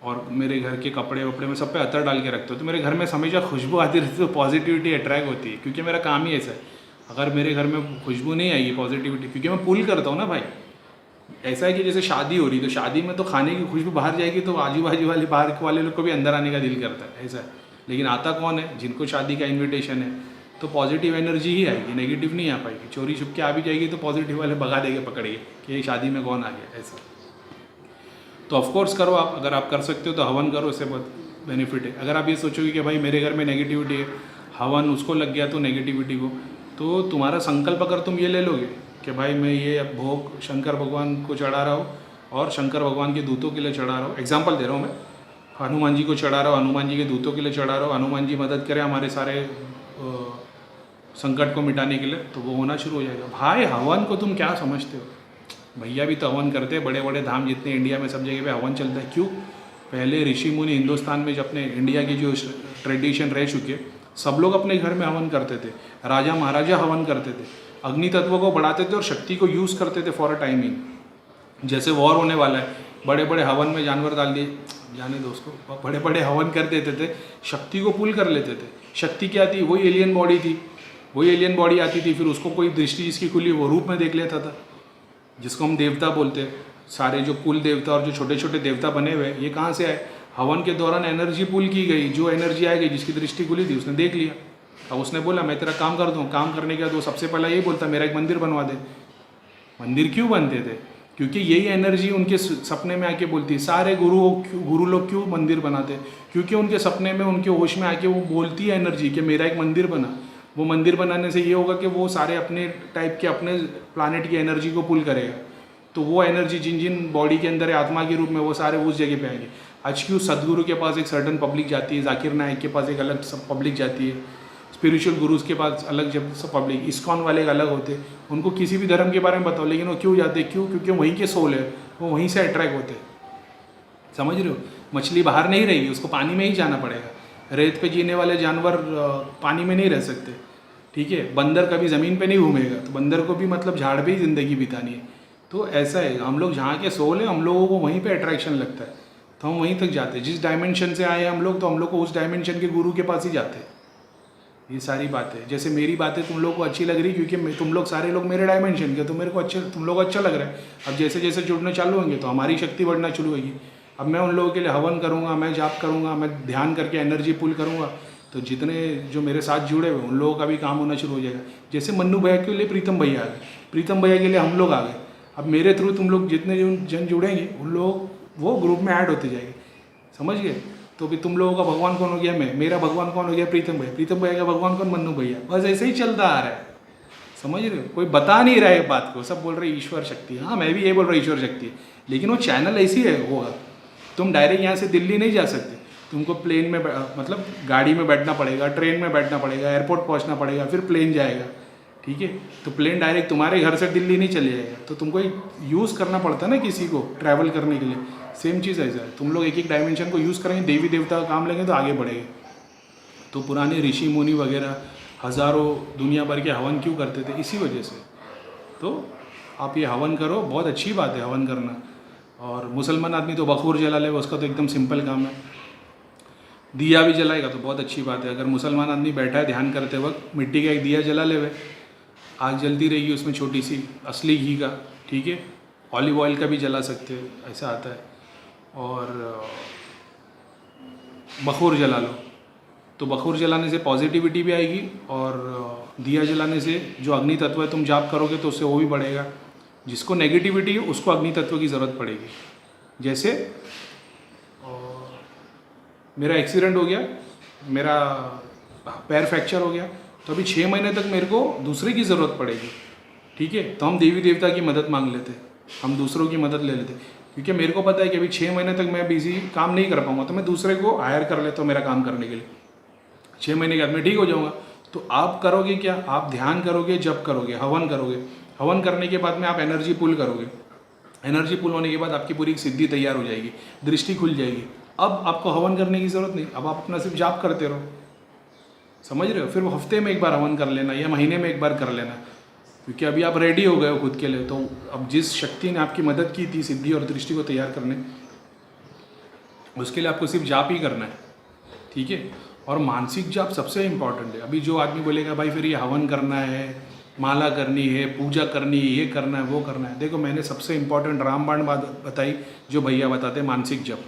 Speaker 1: और मेरे घर के कपड़े वपड़े में सब पे अतर डाल के रखते हो, तो मेरे घर में हमेशा खुशबू आती रहती है, तो पॉजिटिविटी अट्रैक्ट होती है, क्योंकि मेरा काम ही ऐसा है। अगर मेरे घर में खुशबू नहीं आएगी पॉजिटिविटी, क्योंकि मैं पुल करता हूँ ना भाई। ऐसा है कि जैसे शादी हो रही, तो शादी में तो खाने की खुशबू बाहर जाएगी तो आजू बाजू वाले बाहर वाले लोग को भी अंदर आने का दिल करता है, ऐसा है। लेकिन आता कौन है? जिनको शादी का इन्विटेशन है, तो पॉजिटिव एनर्जी ही आएगी, नेगेटिव नहीं आ पाएगी। चोरी छुप के आ भी जाएगी तो पॉजिटिव वाले भगा देंगे पकड़ के कि ये शादी में कौन आ गया, ऐसा। तो ऑफकोर्स करो आप, अगर आप कर सकते हो तो हवन करो, इससे बहुत बेनिफिट है। अगर आप ये सोचोगे कि भाई मेरे घर में नेगेटिविटी है, हवन उसको लग गया तो नेगेटिविटी को, तो तुम्हारा संकल्प अगर तुम ये ले लोगे कि भाई मैं ये भोग शंकर भगवान को चढ़ा रहा हूँ और शंकर भगवान के दूतों के लिए चढ़ा रहा हूँ, एग्जाम्पल दे रहा हूँ मैं, हनुमान जी को चढ़ा रहा हूँ, हनुमान जी के दूतों के लिए चढ़ा रहा हूँ, हनुमान जी मदद करें हमारे सारे संकट को मिटाने के लिए, तो वो होना शुरू हो जाएगा। भाई हवन को तुम क्या समझते हो? भैया भी तो हवन करते हैं, बड़े बड़े धाम जितने इंडिया में सब जगह पे हवन चलता है। क्यों? पहले ऋषि मुनि हिंदुस्तान में जब अपने इंडिया की जो ट्रेडिशन रह चुके, सब लोग अपने घर में हवन करते थे, राजा महाराजा हवन करते थे, अग्नि तत्व को बढ़ाते थे और शक्ति को यूज़ करते थे फॉर अ टाइमिंग। जैसे वॉर होने वाला है, बड़े बड़े हवन में जानवर डाल दिए, जाने दो उसको, बड़े बड़े हवन कर देते थे, शक्ति को पुल कर लेते थे। शक्ति क्या थी? वही एलियन बॉडी थी, वही एलियन बॉडी आती थी, फिर उसको कोई दृष्टि जिसकी खुली वो रूप में देख लेता था, जिसको हम देवता बोलते हैं। सारे जो कुल देवता और जो छोटे छोटे देवता बने हुए, ये कहाँ से आए? हवन के दौरान एनर्जी पुल की गई, जो एनर्जी आ गई, जिसकी दृष्टि खुली थी उसने देख लिया। अब उसने बोला मैं तेरा काम कर दूँ, काम करने के बाद वो सबसे पहला यही बोलता मेरा एक मंदिर बनवा दे। मंदिर क्यों बनते थे? क्योंकि यही एनर्जी उनके सपने में आके बोलती है। सारे गुरु लोग क्यों मंदिर बनाते? क्योंकि उनके सपने में, उनके होश में आके वो बोलती है एनर्जी कि मेरा एक मंदिर बना। वो मंदिर बनाने से ये होगा कि वो सारे अपने टाइप के अपने प्लानट की एनर्जी को पुल करेगा, तो वो एनर्जी जिन जिन बॉडी के अंदर है आत्मा के रूप में, वो सारे उस जगह पे आएंगे। आज क्यों सदगुरु के पास एक सर्टन पब्लिक जाती है, जाकिर नायक के पास एक अलग सब पब्लिक जाती है, स्पिरिचुअल गुरुज के पास अलग जब सब पब्लिक, इस्कॉन वाले एक अलग होते हैं। उनको किसी भी धर्म के बारे में बताओ, लेकिन वो क्यों जाते हैं? क्यों? क्योंकि वहीं के सोल है, वो वहीं से अट्रैक्ट होते हैं। समझ रहे हो? मछली बाहर नहीं रहेगी, उसको पानी में ही जाना पड़ेगा। रेत पे जीने वाले जानवर पानी में नहीं रह सकते, ठीक है। बंदर कभी ज़मीन पे नहीं घूमेगा, तो बंदर को भी मतलब झाड़ पे ही ज़िंदगी बितानी है। तो ऐसा है, हम लोग जहाँ के सोल है, हम लोगों को वहीं पे अट्रैक्शन लगता है, तो हम वहीं तक जाते हैं। जिस डायमेंशन से आए हम लोग, तो हम लोग को उस डायमेंशन के गुरु के पास ही जाते हैं। ये सारी बातें, जैसे मेरी बातें तुम लोग को अच्छी लग रही क्योंकि तुम लोग सारे लोग मेरे डायमेंशन के, तो मेरे को अच्छे, तुम लोग अच्छा लग रहा है। अब जैसे जैसे जुड़ने चालू होंगे तो हमारी शक्ति बढ़ना शुरू होगी। अब मैं उन लोगों के लिए हवन करूँगा, मैं जाप करूँगा, मैं ध्यान करके एनर्जी पुल करूँगा, तो जितने जो मेरे साथ जुड़े हुए उन लोगों का भी काम होना शुरू हो जाएगा। जैसे मन्नू भैया के लिए प्रीतम भैया आ गए, प्रीतम भैया के लिए हम लोग आ गए। अब मेरे थ्रू तुम लोग जितने जन जुड़ेंगे उन लोग वो ग्रुप में ऐड होते जाएंगे, समझ गए? तो भी तुम लोगों का भगवान कौन हो गया? मैं। मेरा भगवान कौन हो गया? प्रीतम भैया। प्रीतम भैया का भगवान कौन? मन्नू भैया। बस ऐसे ही चलता आ रहा है, समझ रहे हो? कोई बता नहीं रहा है बात को, सब बोल रहे ईश्वर शक्ति। हाँ, मैं भी ये बोल रहा हूँ ईश्वर शक्ति, लेकिन वो चैनल ऐसी है होगा। तुम डायरेक्ट यहाँ से दिल्ली नहीं जा सकते, तुमको प्लेन में मतलब गाड़ी में बैठना पड़ेगा, ट्रेन में बैठना पड़ेगा, एयरपोर्ट पहुँचना पड़ेगा, फिर प्लेन जाएगा, ठीक है। तो प्लेन डायरेक्ट तुम्हारे घर से दिल्ली नहीं चले जाएगा, तो तुमको यूज़ करना पड़ता है ना किसी को ट्रैवल करने के लिए। सेम चीज़ ऐसा है, तुम लोग एक एक डायमेंशन को यूज़ करेंगे, देवी देवता का काम लेंगे तो आगे बढ़ेंगे। तो पुराने ऋषि मुनि वगैरह हज़ारों दुनिया भर के हवन क्यों करते थे? इसी वजह से। तो आप ये हवन करो, बहुत अच्छी बात है हवन करना। और मुसलमान आदमी तो बखूर जला ले, उसका तो एकदम सिंपल काम है। दिया भी जलाएगा तो बहुत अच्छी बात है। अगर मुसलमान आदमी बैठा है ध्यान करते वक्त, मिट्टी का एक दिया जला ले, आग जलती रहेगी उसमें छोटी सी, असली घी का, ठीक है। ऑलिव ऑयल का भी जला सकते हैं, ऐसा आता है। और बखूर जला लो, तो बखूर जलाने से पॉजिटिविटी भी आएगी, और दिया जलाने से जो अग्नि तत्व है तुम जाप करोगे तो उससे वो भी बढ़ेगा। जिसको नेगेटिविटी है उसको अग्नि तत्व की ज़रूरत पड़ेगी। जैसे मेरा एक्सीडेंट हो गया, मेरा पैर फ्रैक्चर हो गया, तो अभी 6 महीने तक मेरे को दूसरे की ज़रूरत पड़ेगी, ठीक है। तो हम देवी देवता की मदद मांग लेते, हम दूसरों की मदद ले लेते, क्योंकि मेरे को पता है कि अभी 6 महीने तक मैं बिजी काम नहीं कर पाऊंगा, तो मैं दूसरे को हायर कर लेता हूँ मेरा काम करने के लिए। 6 महीने के बाद मैं ठीक हो जाऊँगा, तो आप करोगे क्या, आप ध्यान करोगे, जप करोगे, हवन करोगे। हवन करने के बाद में आप एनर्जी पुल करोगे। एनर्जी पुल होने के बाद आपकी पूरी सिद्धि तैयार हो जाएगी, दृष्टि खुल जाएगी। अब आपको हवन करने की ज़रूरत नहीं, अब आप अपना सिर्फ जाप करते रहो। समझ रहे हो? फिर वो हफ्ते में एक बार हवन कर लेना या महीने में एक बार कर लेना, क्योंकि अभी आप रेडी हो गए हो खुद के लिए। तो अब जिस शक्ति ने आपकी मदद की थी सिद्धि और दृष्टि को तैयार करने, उसके लिए आपको सिर्फ जाप ही करना है, ठीक है। और मानसिक जाप सबसे इम्पॉर्टेंट है। अभी जो आदमी बोलेगा भाई फिर ये हवन करना है, माला करनी है, पूजा करनी है, ये करना है, वो करना है, देखो मैंने सबसे इम्पॉर्टेंट रामबाण बात बताई जो भैया बताते हैं, मानसिक जप।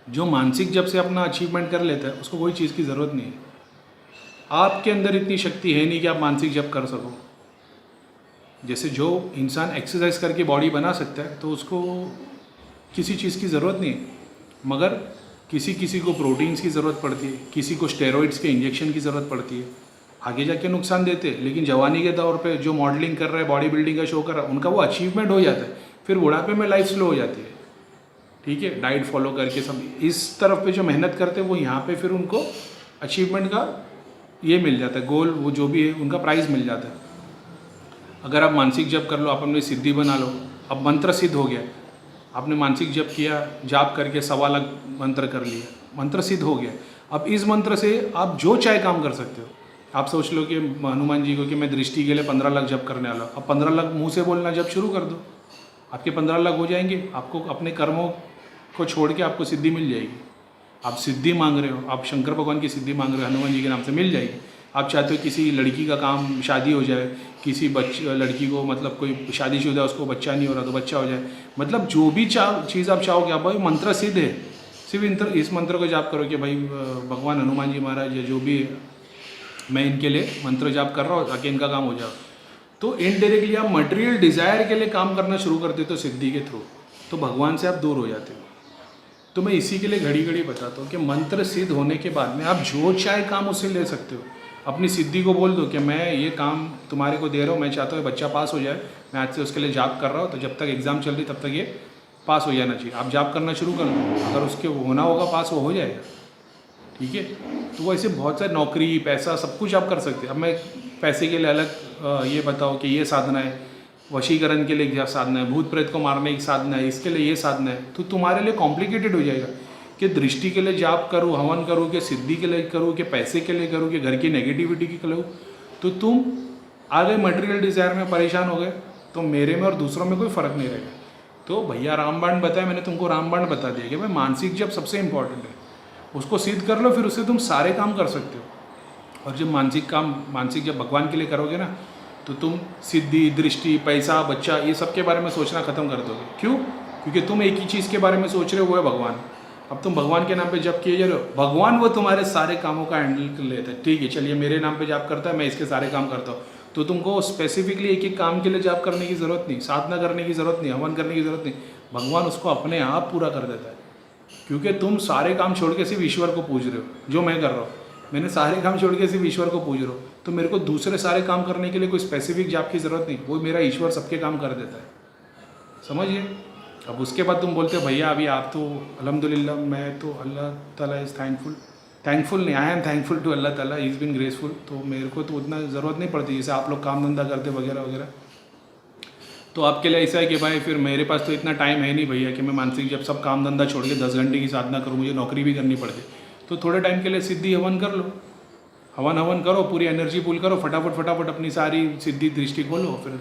Speaker 1: जो मानसिक जप से अपना अचीवमेंट कर लेता है उसको कोई चीज़ की ज़रूरत नहीं है। आपके अंदर इतनी शक्ति है नहीं कि आप मानसिक जप कर सको। जैसे जो इंसान एक्सरसाइज करके बॉडी बना सकता है तो उसको किसी चीज़ की ज़रूरत नहीं है, मगर किसी किसी को प्रोटीन्स की ज़रूरत पड़ती है, किसी को स्टेरॉइड्स के इंजेक्शन की ज़रूरत पड़ती है, आगे जाके नुकसान देते हैं। लेकिन जवानी के तौर पे जो मॉडलिंग कर रहा है, बॉडी बिल्डिंग का शो कर रहा है, उनका वो अचीवमेंट हो जाता है। फिर बुढ़ापे में लाइफ स्लो हो जाती है, ठीक है। डाइट फॉलो करके सब इस तरफ पे जो मेहनत करते हैं वो यहाँ पे फिर उनको अचीवमेंट का ये मिल जाता है, गोल वो जो भी है उनका प्राइज़ मिल जाता है। अगर आप मानसिक जप कर लो, आप अपनी सिद्धि बना लो, अब मंत्र सिद्ध हो गया, आपने मानसिक जप किया, जाप करके 1.25 लाख मंत्र कर लिया, मंत्र सिद्ध हो गया। अब इस मंत्र से आप जो चाहे काम कर सकते हो। आप सोच लो कि हनुमान जी को कि मैं दृष्टि के लिए 15 लाख जप करने वाला हूँ, अब 15 लाख मुँह से बोलना जप शुरू कर दो, आपके 15 लाख हो जाएंगे। आपको अपने कर्मों को छोड़ के आपको सिद्धि मिल जाएगी। आप सिद्धि मांग रहे हो, आप शंकर भगवान की सिद्धि मांग रहे हो, हनुमान जी के नाम से मिल जाएगी। आप चाहते हो किसी लड़की का काम शादी हो जाए, किसी लड़की को मतलब कोई शादीशुदा उसको बच्चा नहीं हो रहा तो बच्चा हो जाए, मतलब जो भी चीज़ आप चाहोगे। आप भाई मंत्र सिद्ध है, सिर्फ इस मंत्र को जाप करो कि भाई भगवान हनुमान जी महाराज या जो भी है, मैं इनके लिए मंत्र जाप कर रहा हूँ ताकि इनका काम हो जाए। तो इनडायरेक्टली आप मटेरियल डिज़ायर के लिए काम करना शुरू कर देते हो सिद्धि के थ्रू, तो भगवान से आप दूर हो जाते हो। तो मैं इसी के लिए घड़ी घड़ी बताता हूँ कि मंत्र सिद्ध होने के बाद में आप जो चाहे काम उससे ले सकते हो। अपनी सिद्धि को बोल दो कि मैं ये काम तुम्हारे को दे रहा हूँ, मैं चाहता हूँ बच्चा पास हो जाए, मैं आज से उसके लिए जाप कर रहा हूँ, तो जब तक एग्ज़ाम चल रही तब तक ये पास हो जाना चाहिए। आप जाप करना शुरू कर दो, अगर उसके होना होगा पास वो हो जाएगा, ठीक है। तो वो ऐसे बहुत सारे नौकरी, पैसा, सब कुछ आप कर सकते हैं। अब मैं पैसे के लिए अलग ये बताओ कि ये साधना है, वशीकरण के लिए क्या साधना है, भूत प्रेत को मारने की साधना है, इसके लिए ये साधना है, तो तुम्हारे लिए कॉम्प्लिकेटेड हो जाएगा कि दृष्टि के लिए जाप करूँ, हवन करूँ, कि सिद्धि के लिए करूँ, कि पैसे के लिए करूँ, कि घर की नेगेटिविटी के लिए। तो तुम आगे मटेरियल डिज़ायर में परेशान हो गए तो मेरे में और दूसरों में कोई फ़र्क नहीं रहेगा। तो भैया रामबाण बताया, मैंने तुमको रामबाण बता दिया कि भाई मानसिक जप सबसे इम्पॉर्टेंट है, उसको सिद्ध कर लो, फिर उससे तुम सारे काम कर सकते हो। और जब मानसिक जब भगवान के लिए करोगे ना, तो तुम सिद्धि, दृष्टि, पैसा, बच्चा, ये सब के बारे में सोचना ख़त्म कर दोगे। क्यों? क्योंकि तुम एक ही चीज़ के बारे में सोच रहे हो, वो है भगवान। अब तुम भगवान के नाम पे जप किए जा रहे हो, भगवान वो तुम्हारे सारे कामों का हैंडल कर लेता है। ठीक है, चलिए मेरे नाम पे जाप करता है, मैं इसके सारे काम करता हूँ, तो तुमको स्पेसिफिकली एक एक काम के लिए जाप करने की ज़रूरत नहीं, साधना करने की ज़रूरत नहीं, हवन करने की ज़रूरत नहीं। भगवान उसको अपने आप पूरा कर देता है, क्योंकि तुम सारे काम छोड़ के सिर्फ ईश्वर को पूज रहे हो। जो मैं कर रहा हूँ, मैंने सारे काम छोड़ के सिर्फ ईश्वर को पूज रहा हूँ, तो मेरे को दूसरे सारे काम करने के लिए कोई स्पेसिफिक जाप की ज़रूरत नहीं, वो मेरा ईश्वर सबके काम कर देता है। समझिए। अब उसके बाद तुम बोलते हो भैया अभी आप तो अल्हम्दुलिल्लाह, मैं तो अल्लाह ताला इज़ थैंकफुल नहीं, I am thankful to Allah ताला, इज़ बिन ग्रेसफुल। तो मेरे को तो उतना ज़रूरत नहीं पड़ती, जैसे आप लोग काम धंधा करते वगैरह वगैरह। तो आपके लिए ऐसा है कि भाई फिर मेरे पास तो इतना टाइम है नहीं भैया कि मैं मानसिक जब सब काम धंधा छोड़ के 10 घंटे की साधना करूँ, मुझे नौकरी भी करनी पड़ती। तो थोड़े टाइम के लिए सिद्धि हवन कर लो, हवन करो, पूरी एनर्जी पुल करो, फटाफट अपनी सारी सिद्धि दृष्टि खोलो, फिर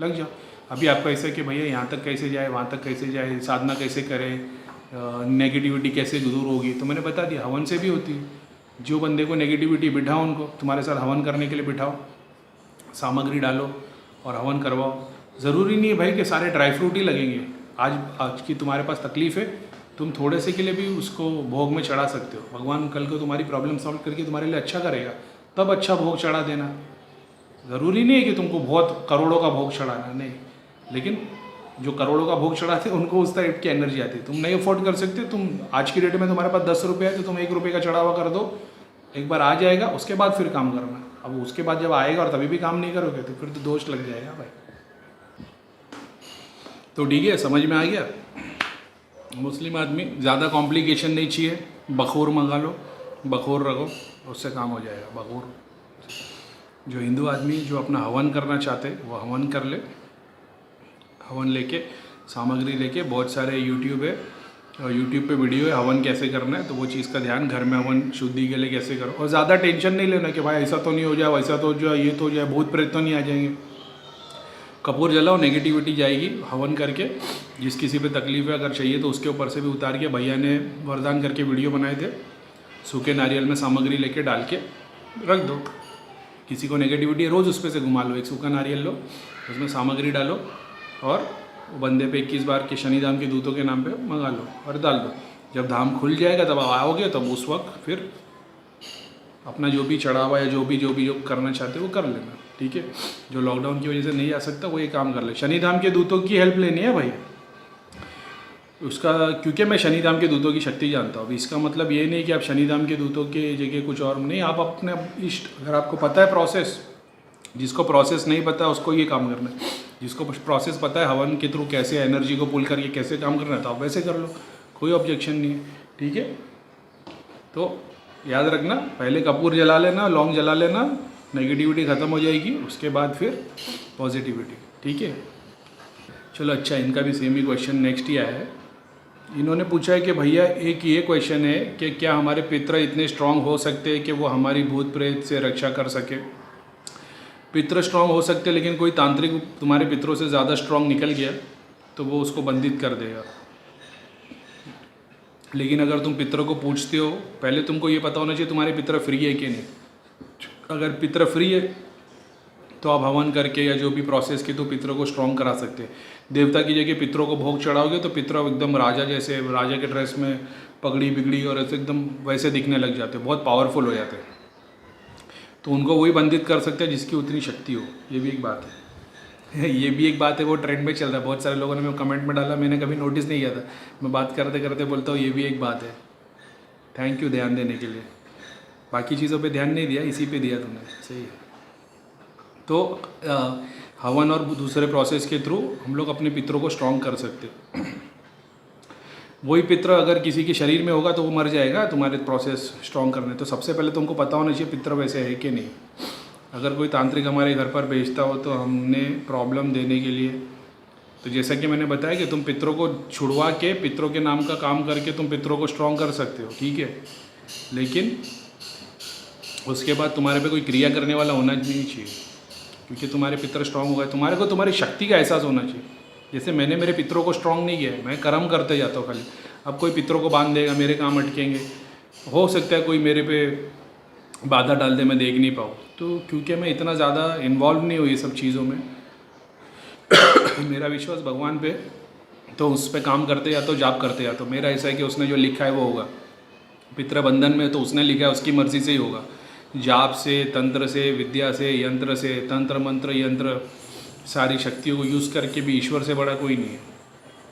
Speaker 1: लग जाओ। अभी आपको ऐसा कि भैया यहाँ तक कैसे जाए, वहाँ तक कैसे जाए, साधना कैसे करें, नेगेटिविटी कैसे दूर होगी, तो मैंने बता दिया, हवन से भी होती है। जो बंदे को नेगेटिविटी, बिठाओ उनको तुम्हारे साथ हवन करने के लिए, बिठाओ, सामग्री डालो और हवन करवाओ। ज़रूरी नहीं है भाई कि सारे ड्राई फ्रूट ही लगेंगे। आज की तुम्हारे पास तकलीफ़ है, तुम थोड़े से के लिए भी उसको भोग में चढ़ा सकते हो। भगवान कल को तुम्हारी प्रॉब्लम सॉल्व करके तुम्हारे लिए अच्छा करेगा, तब अच्छा भोग चढ़ा देना। ज़रूरी नहीं है कि तुमको बहुत करोड़ों का भोग चढ़ाना, नहीं। लेकिन जो करोड़ों का भोग चढ़ाते हैं उनको उस टाइप की एनर्जी आती है। तुम नहीं अफोर्ड कर सकते, तुम आज की डेट में तुम्हारे पास 10 रुपये है तो तुम 1 रुपये का चढ़ावा कर दो, एक बार आ जाएगा, उसके बाद फिर काम करना। अब उसके बाद जब आएगा और तभी भी काम नहीं करोगे तो फिर तो दोष लग जाएगा भाई। तो ठीक है, समझ में आ गया। मुस्लिम आदमी ज़्यादा कॉम्प्लिकेशन नहीं चाहिए, बखोर मंगा लो, बखोर रखो, उससे काम हो जाएगा। बखोर, जो हिंदू आदमी जो अपना हवन करना चाहते वो हवन कर ले। हवन लेके, सामग्री लेके, बहुत सारे यूट्यूब है और यूट्यूब पे वीडियो है हवन कैसे करना है, तो वो चीज़ का ध्यान, घर में हवन शुद्धि के लिए कैसे करो। और ज़्यादा टेंशन नहीं लेना कि भाई ऐसा तो नहीं हो जाए, वैसा तो हो जाए, ये तो हो जाए, भूत प्रेत तो नहीं आ जाएंगे। कपूर जलाओ, नेगेटिविटी जाएगी हवन करके। जिस किसी पे तकलीफ है अगर चाहिए तो उसके ऊपर से भी उतार के, भैया ने वरदान करके वीडियो बनाए थे, सूखे नारियल में सामग्री लेके डाल के रख दो। किसी को नेगेटिविटी है रोज़ उस पर से घुमा लो, एक सूखा नारियल लो, उसमें सामग्री डालो और बंदे पे 21 बार के शनिधाम के दूतों के नाम पे मंगा लो और डाल दो। जब धाम खुल जाएगा तब आओगे, तब उस वक्त फिर अपना जो भी चढ़ावा या जो करना चाहते हो वो कर लेना, ठीक है। जो लॉकडाउन की वजह से नहीं आ सकता वो ये काम कर ले। शनिधाम के दूतों की हेल्प लेनी है भाई उसका, क्योंकि मैं शनिधाम के दूतों की शक्ति जानता हूँ। अभी इसका मतलब ये नहीं कि आप शनिधाम के दूतों के जगह कुछ और नहीं, आप अपने इष्ट, अगर आपको पता है प्रोसेस, जिसको प्रोसेस नहीं पता उसको ये काम करना है, जिसको प्रोसेस पता है हवन के थ्रू कैसे एनर्जी को पुल करके कैसे काम करना है, तो आप वैसे कर लो, कोई ऑब्जेक्शन नहीं है, ठीक है। तो याद रखना, पहले कपूर जला लेना, लौंग जला लेना, नेगेटिविटी ख़त्म हो जाएगी, उसके बाद फिर पॉजिटिविटी, ठीक है। चलो अच्छा, इनका भी सेम ही क्वेश्चन नेक्स्ट ही आया है। इन्होंने पूछा है कि भैया एक ये क्वेश्चन है कि क्या हमारे पितर इतने स्ट्रांग हो सकते हैं कि वो हमारी भूत प्रेत से रक्षा कर सके। पितर स्ट्रांग हो सकते हैं, लेकिन कोई तांत्रिक तुम्हारे पितरों से ज़्यादा स्ट्रांग निकल गया तो वो उसको बंधित कर देगा। लेकिन अगर तुम पितरों को पूछते हो, पहले तुमको ये पता होना चाहिए तुम्हारे पितर फ्री है कि नहीं। अगर पितर फ्री है तो आप हवन करके या जो भी प्रोसेस की तो पितरों को स्ट्रॉन्ग करा सकते हैं। देवता की जगह पितरों को भोग चढ़ाओगे तो पितर एकदम राजा जैसे, राजा के ड्रेस में पगड़ी बिगड़ी और ऐसे एकदम वैसे दिखने लग जाते, बहुत पावरफुल हो जाते हैं। तो उनको वही बंधित कर सकते हैं जिसकी उतनी शक्ति हो। ये भी एक बात है ये भी एक बात है, वो ट्रेंड में चल रहा है। बहुत सारे लोगों ने मेरे कमेंट में डाला, मैंने कभी नोटिस नहीं किया था। मैं बात करते करते बोलता हूँ ये भी एक बात है। थैंक यू ध्यान देने के लिए। बाकी चीज़ों पे ध्यान नहीं दिया, इसी पे दिया तुमने, सही है। तो हवन और दूसरे प्रोसेस के थ्रू हम लोग अपने पितरों को स्ट्रॉन्ग कर सकते। वही पितर अगर किसी के शरीर में होगा तो वो मर जाएगा तुम्हारे प्रोसेस स्ट्रॉन्ग करने। तो सबसे पहले तुमको पता होना चाहिए पितर वैसे है कि नहीं। अगर कोई तांत्रिक हमारे घर पर भेजता हो तो हमने प्रॉब्लम देने के लिए, तो जैसा कि मैंने बताया कि तुम पितरों को छुड़वा के पितरों के नाम का काम करके तुम पितरों को स्ट्रॉन्ग कर सकते हो, ठीक है। लेकिन उसके बाद तुम्हारे पे कोई क्रिया करने वाला होना नहीं चाहिए, क्योंकि तुम्हारे पितर स्ट्रॉन्ग हो गए। तुम्हारे को तुम्हारी शक्ति का एहसास होना चाहिए। जैसे मैंने मेरे पितरों को स्ट्रॉन्ग नहीं किया है, मैं कर्म करते जाता हूँ खाली। अब कोई पितरों को बांध देगा, मेरे काम अटकेंगे, हो सकता है कोई मेरे पे बाधा डाल दे, मैं देख नहीं पाऊँ। तो क्योंकि मैं इतना ज़्यादा इन्वॉल्व नहीं हूँ ये सब चीज़ों में मेरा विश्वास भगवान पे, तो उस पर काम करते जाता हूँ, जाप करते जाता हूँ। मेरा ऐसा है कि उसने जो लिखा है वो होगा। पितर बंधन में तो उसने लिखा है, उसकी मर्ज़ी से ही होगा। जाप से, तंत्र से, विद्या से, यंत्र से, तंत्र मंत्र यंत्र सारी शक्तियों को यूज़ करके भी ईश्वर से बड़ा कोई नहीं है।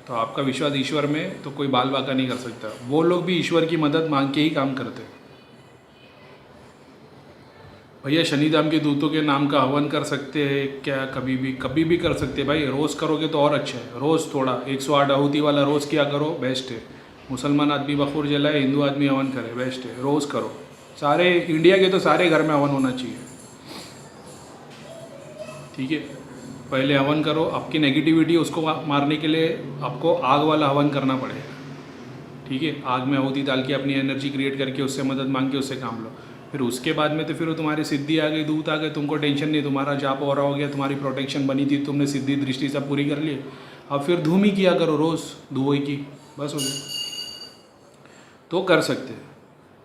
Speaker 1: तो आपका विश्वास ईश्वर में तो कोई बाल बाका नहीं कर सकता। वो लोग भी ईश्वर की मदद मांग के ही काम करते हैं। भैया शनिधाम के दूतों के नाम का हवन कर सकते हैं क्या? कभी भी कर सकते हैं भाई। रोज़ करोगे तो और अच्छा है। रोज़ थोड़ा 108 आहुति वाला रोज़ क्या करो, बेस्ट है। मुसलमान आदमी बखूर जलाए, हिंदू आदमी हवन करे, बेस्ट है। रोज़ करो। सारे इंडिया के तो सारे घर में हवन होना चाहिए, ठीक है। पहले हवन करो, आपकी नेगेटिविटी उसको मारने के लिए आपको आग वाला हवन करना पड़ेगा, ठीक है। आग में आहुति डाल के अपनी एनर्जी क्रिएट करके उससे मदद मांग के उससे काम लो। फिर उसके बाद में तो फिर वो तुम्हारी सिद्धि आ गई, दूत आ गए, तुमको टेंशन नहीं, तुम्हारा जाप हो रहा हो गया, तुम्हारी प्रोटेक्शन बनी थी, तुमने सिद्धि दृष्टि सब पूरी कर ली। अब फिर धूम ही किया करो, रोज़ धुआई की, बस हो गया। तो कर सकते हैं,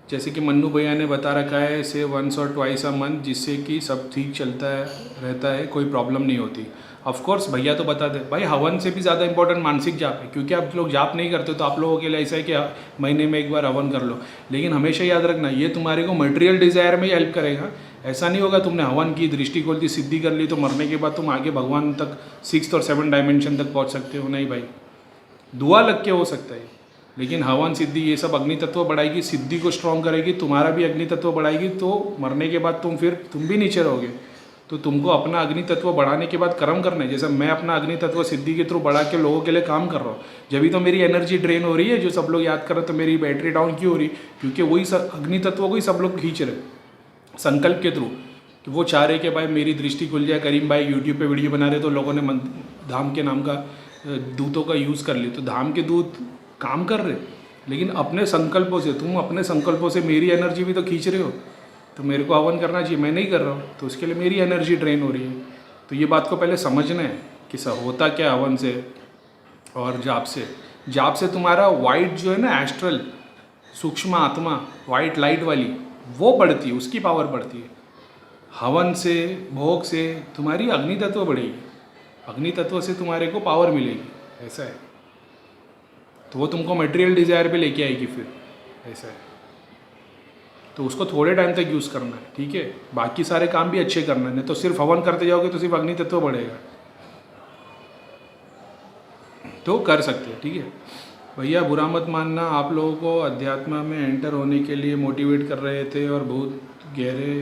Speaker 1: जैसे कि मन्नू भैया ने बता रखा है, से 1 और 2 a मंथ, जिससे कि सब ठीक चलता है रहता है, कोई प्रॉब्लम नहीं होती। ऑफ कोर्स भैया तो बता दे भाई, हवन से भी ज़्यादा इंपॉर्टेंट मानसिक जाप है। क्योंकि आप लोग जाप नहीं करते तो आप लोगों के लिए ऐसा है कि महीने में एक बार हवन कर लो। लेकिन हमेशा याद रखना, ये तुम्हारे को मटेरियल डिज़ायर में ही हेल्प करेगा। ऐसा नहीं होगा तुमने हवन की, दृष्टि खोल दी, सिद्धि कर ली तो मरने के बाद तुम आगे भगवान तक 6 और 7 डायमेंशन तक पहुँच सकते हो। नहीं भाई, दुआ लग के हो सकता है, लेकिन हवन सिद्धि ये सब अग्नि तत्व बढ़ाएगी, सिद्धि को स्ट्रॉन्ग करेगी, तुम्हारा भी अग्नि तत्व बढ़ाएगी। तो मरने के बाद तुम भी नीचे रहोगे, तो तुमको अपना अग्नि तत्व बढ़ाने के बाद कर्म करना है। जैसे मैं अपना अग्नि तत्व सिद्धि के थ्रू बढ़ा के लोगों के लिए काम कर रहा हूँ, जब भी तो मेरी एनर्जी ड्रेन हो रही है, जो सब लोग याद कर रहे तो मेरी बैटरी डाउन क्यों हो रही, क्योंकि वही अग्नि तत्व को ही सब लोग खींच रहे संकल्प के थ्रू, कि वो चाह रहे कि भाई मेरी दृष्टि खुल जाए, करीम भाई यूट्यूब पे वीडियो बना रहे तो लोगों ने धाम के नाम का दूतों का यूज़ कर लिया, तो धाम के दूत काम कर रहे, लेकिन अपने संकल्पों से, तुम अपने संकल्पों से मेरी एनर्जी भी तो खींच रहे हो, तो मेरे को हवन करना चाहिए, मैं नहीं कर रहा हूँ, तो उसके लिए मेरी एनर्जी ड्रेन हो रही है। तो ये बात को पहले समझना है कि होता क्या हवन से और जाप से। जाप से तुम्हारा वाइट जो है ना, एस्ट्रल सूक्ष्म आत्मा, वाइट लाइट वाली, वो बढ़ती है, उसकी पावर बढ़ती है। हवन से, भोग से तुम्हारी अग्नि तत्व बढ़ेगी, अग्नि तत्व से तुम्हारे को पावर मिलेगी, ऐसा है। तो वो तुमको मटेरियल डिज़ायर पे लेके आएगी फिर, ऐसा है। तो उसको थोड़े टाइम तक यूज़ करना है, ठीक है। बाकी सारे काम भी अच्छे करना है, नहीं तो सिर्फ हवन करते जाओगे तो सिर्फ अग्नि तत्व बढ़ेगा। तो कर सकते हैं, ठीक है भैया। बुरा मत मानना, आप लोगों को अध्यात्म में एंटर होने के लिए मोटिवेट कर रहे थे और बहुत गहरे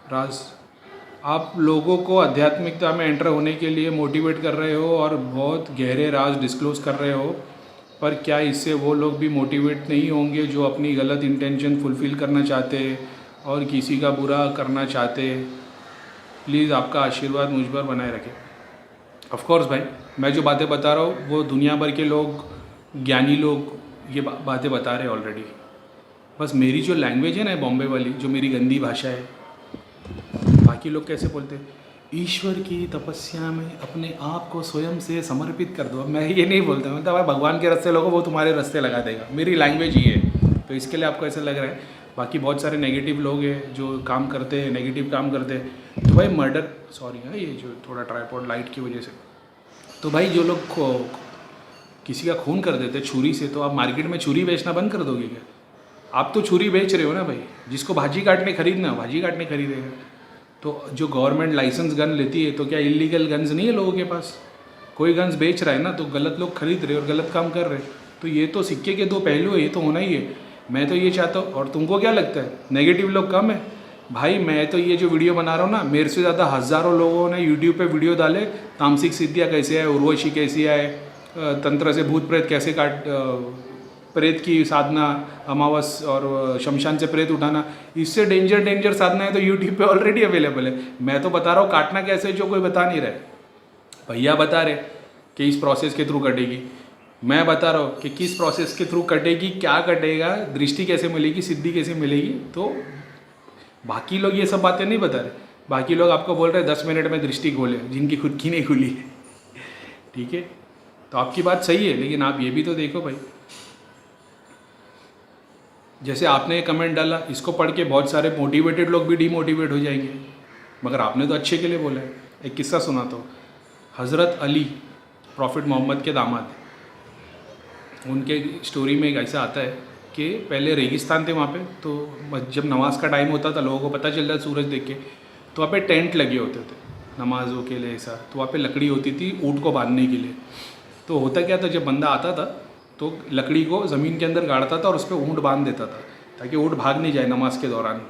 Speaker 1: राज, आप लोगों को आध्यात्मिकता में एंटर होने के लिए मोटिवेट कर रहे हो और बहुत गहरे राज डिस्क्लोज कर रहे हो, पर क्या इससे वो लोग भी मोटिवेट नहीं होंगे जो अपनी गलत इंटेंशन फुलफ़िल करना चाहते और किसी का बुरा करना चाहते? प्लीज़ आपका आशीर्वाद मुझ पर बनाए रखें। ऑफ कोर्स भाई, मैं जो बातें बता रहा हूँ वो दुनिया भर के लोग, ज्ञानी लोग ये बातें बता रहे हैं ऑलरेडी। बस मेरी जो लैंग्वेज है ना बॉम्बे वाली, जो मेरी गंदी भाषा है, बाकी लोग कैसे बोलते हैं, ईश्वर की तपस्या में अपने आप को स्वयं से समर्पित कर दो। मैं ये नहीं बोलता, मैं भाई भगवान के रास्ते लोगो, वो तुम्हारे रास्ते लगा देगा। मेरी लैंग्वेज ये है, तो इसके लिए आपको ऐसा लग रहा है। बाकी बहुत सारे नेगेटिव लोग हैं जो काम करते हैं, नेगेटिव काम करते हैं। तो भाई मर्डर, सॉरी हाँ, ये जो थोड़ा ट्राइपॉड लाइट की वजह से, तो भाई जो लोग किसी का खून कर देते छुरी से, तो आप मार्केट में छुरी बेचना बंद कर दोगे क्या? आप तो छुरी बेच रहे हो ना भाई, जिसको भाजी काटने खरीदना, भाजी काटने खरीदेगा। तो जो गवर्नमेंट लाइसेंस गन लेती है, तो क्या इलीगल गन्स नहीं है लोगों के पास? कोई गन्स बेच रहा है ना, तो गलत लोग खरीद रहे और गलत काम कर रहे। तो ये तो सिक्के के दो पहलू है, ये तो होना ही है। मैं तो ये चाहता हूँ, और तुमको क्या लगता है नेगेटिव लोग कम है? भाई मैं तो ये जो वीडियो बना रहा हूँ ना, मेरे से ज़्यादा हज़ारों लोगों ने यूट्यूब पे वीडियो डाले, तामसिक सिद्धियाँ कैसे आए, उर्वशी कैसी आए, तंत्र से भूत प्रेत कैसे प्रेत की साधना, अमावस और शमशान से प्रेत उठाना, इससे डेंजर साधना है तो यूट्यूब पे ऑलरेडी अवेलेबल है। मैं तो बता रहा हूँ काटना कैसे, जो कोई बता नहीं रहा। भैया बता रहे कि इस प्रोसेस के थ्रू कटेगी, मैं बता रहा हूँ कि किस प्रोसेस के थ्रू कटेगी, क्या कटेगा, दृष्टि कैसे मिलेगी, सिद्धि कैसे मिलेगी। तो बाकी लोग ये सब बातें नहीं बता रहे। बाकी लोग आपको बोल रहे हैं 10 मिनट में दृष्टि खोले, जिनकी खुद की नहीं खुली है, ठीक है। तो आपकी बात सही है, लेकिन आप ये भी तो देखो भाई, जैसे आपने कमेंट डाला, इसको पढ़ के बहुत सारे मोटिवेटेड लोग भी डीमोटिवेट हो जाएंगे, मगर आपने तो अच्छे के लिए बोला है। एक किस्सा सुनाता हूँ। हज़रत अली प्रॉफिट मोहम्मद के दामाद, उनके स्टोरी में एक ऐसा आता है कि पहले रेगिस्तान थे वहाँ पे, तो जब नमाज का टाइम होता था, लोगों को पता चलता सूरज देख के, तो वहाँ पे टेंट लगे होते थे नमाजों के लिए ऐसा। तो वहाँ पे लकड़ी होती थी ऊँट को बांधने के लिए। तो होता क्या था, जब बंदा आता था तो लकड़ी को ज़मीन के अंदर गाड़ता था और उस पर ऊँट बांध देता था, ताकि ऊँट भाग नहीं जाए नमाज के दौरान।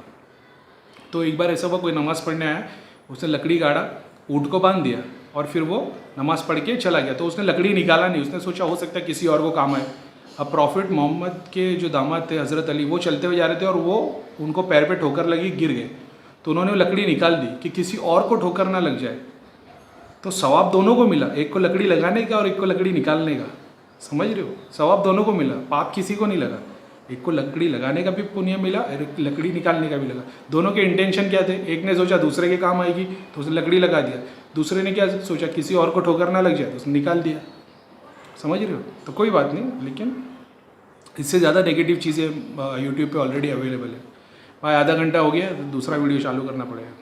Speaker 1: तो एक बार ऐसा हुआ, कोई नमाज़ पढ़ने आया, उसने लकड़ी गाड़ा, ऊँट को बांध दिया और फिर वो नमाज़ पढ़ के चला गया। तो उसने लकड़ी निकाला नहीं, उसने सोचा हो सकता है किसी और को काम आए। अब प्रॉफिट मोहम्मद के जो दामाद थे हज़रत अली, वो चलते हुए जा रहे थे और वो उनको पैर पे ठोकर लगी, गिर गए। तो उन्होंने लकड़ी निकाल दी कि किसी और को ठोकर ना लग जाए। तो सवाब दोनों को मिला, एक को लकड़ी लगाने का और एक को लकड़ी निकालने का। समझ रहे हो, सवाब दोनों को मिला, पाप किसी को नहीं लगा। एक को लकड़ी लगाने का भी पुण्य मिला, लकड़ी निकालने का भी लगा। दोनों के इंटेंशन क्या थे? एक ने सोचा दूसरे के काम आएगी तो उसने लकड़ी लगा दिया, दूसरे ने क्या सोचा किसी और को ठोकर ना लग जाए तो उसने निकाल दिया। समझ रहे हो? तो कोई बात नहीं, लेकिन इससे ज़्यादा नेगेटिव चीज़ें यूट्यूब पे ऑलरेडी अवेलेबल है। भाई आधा घंटा हो गया, तो दूसरा वीडियो चालू करना पड़ेगा।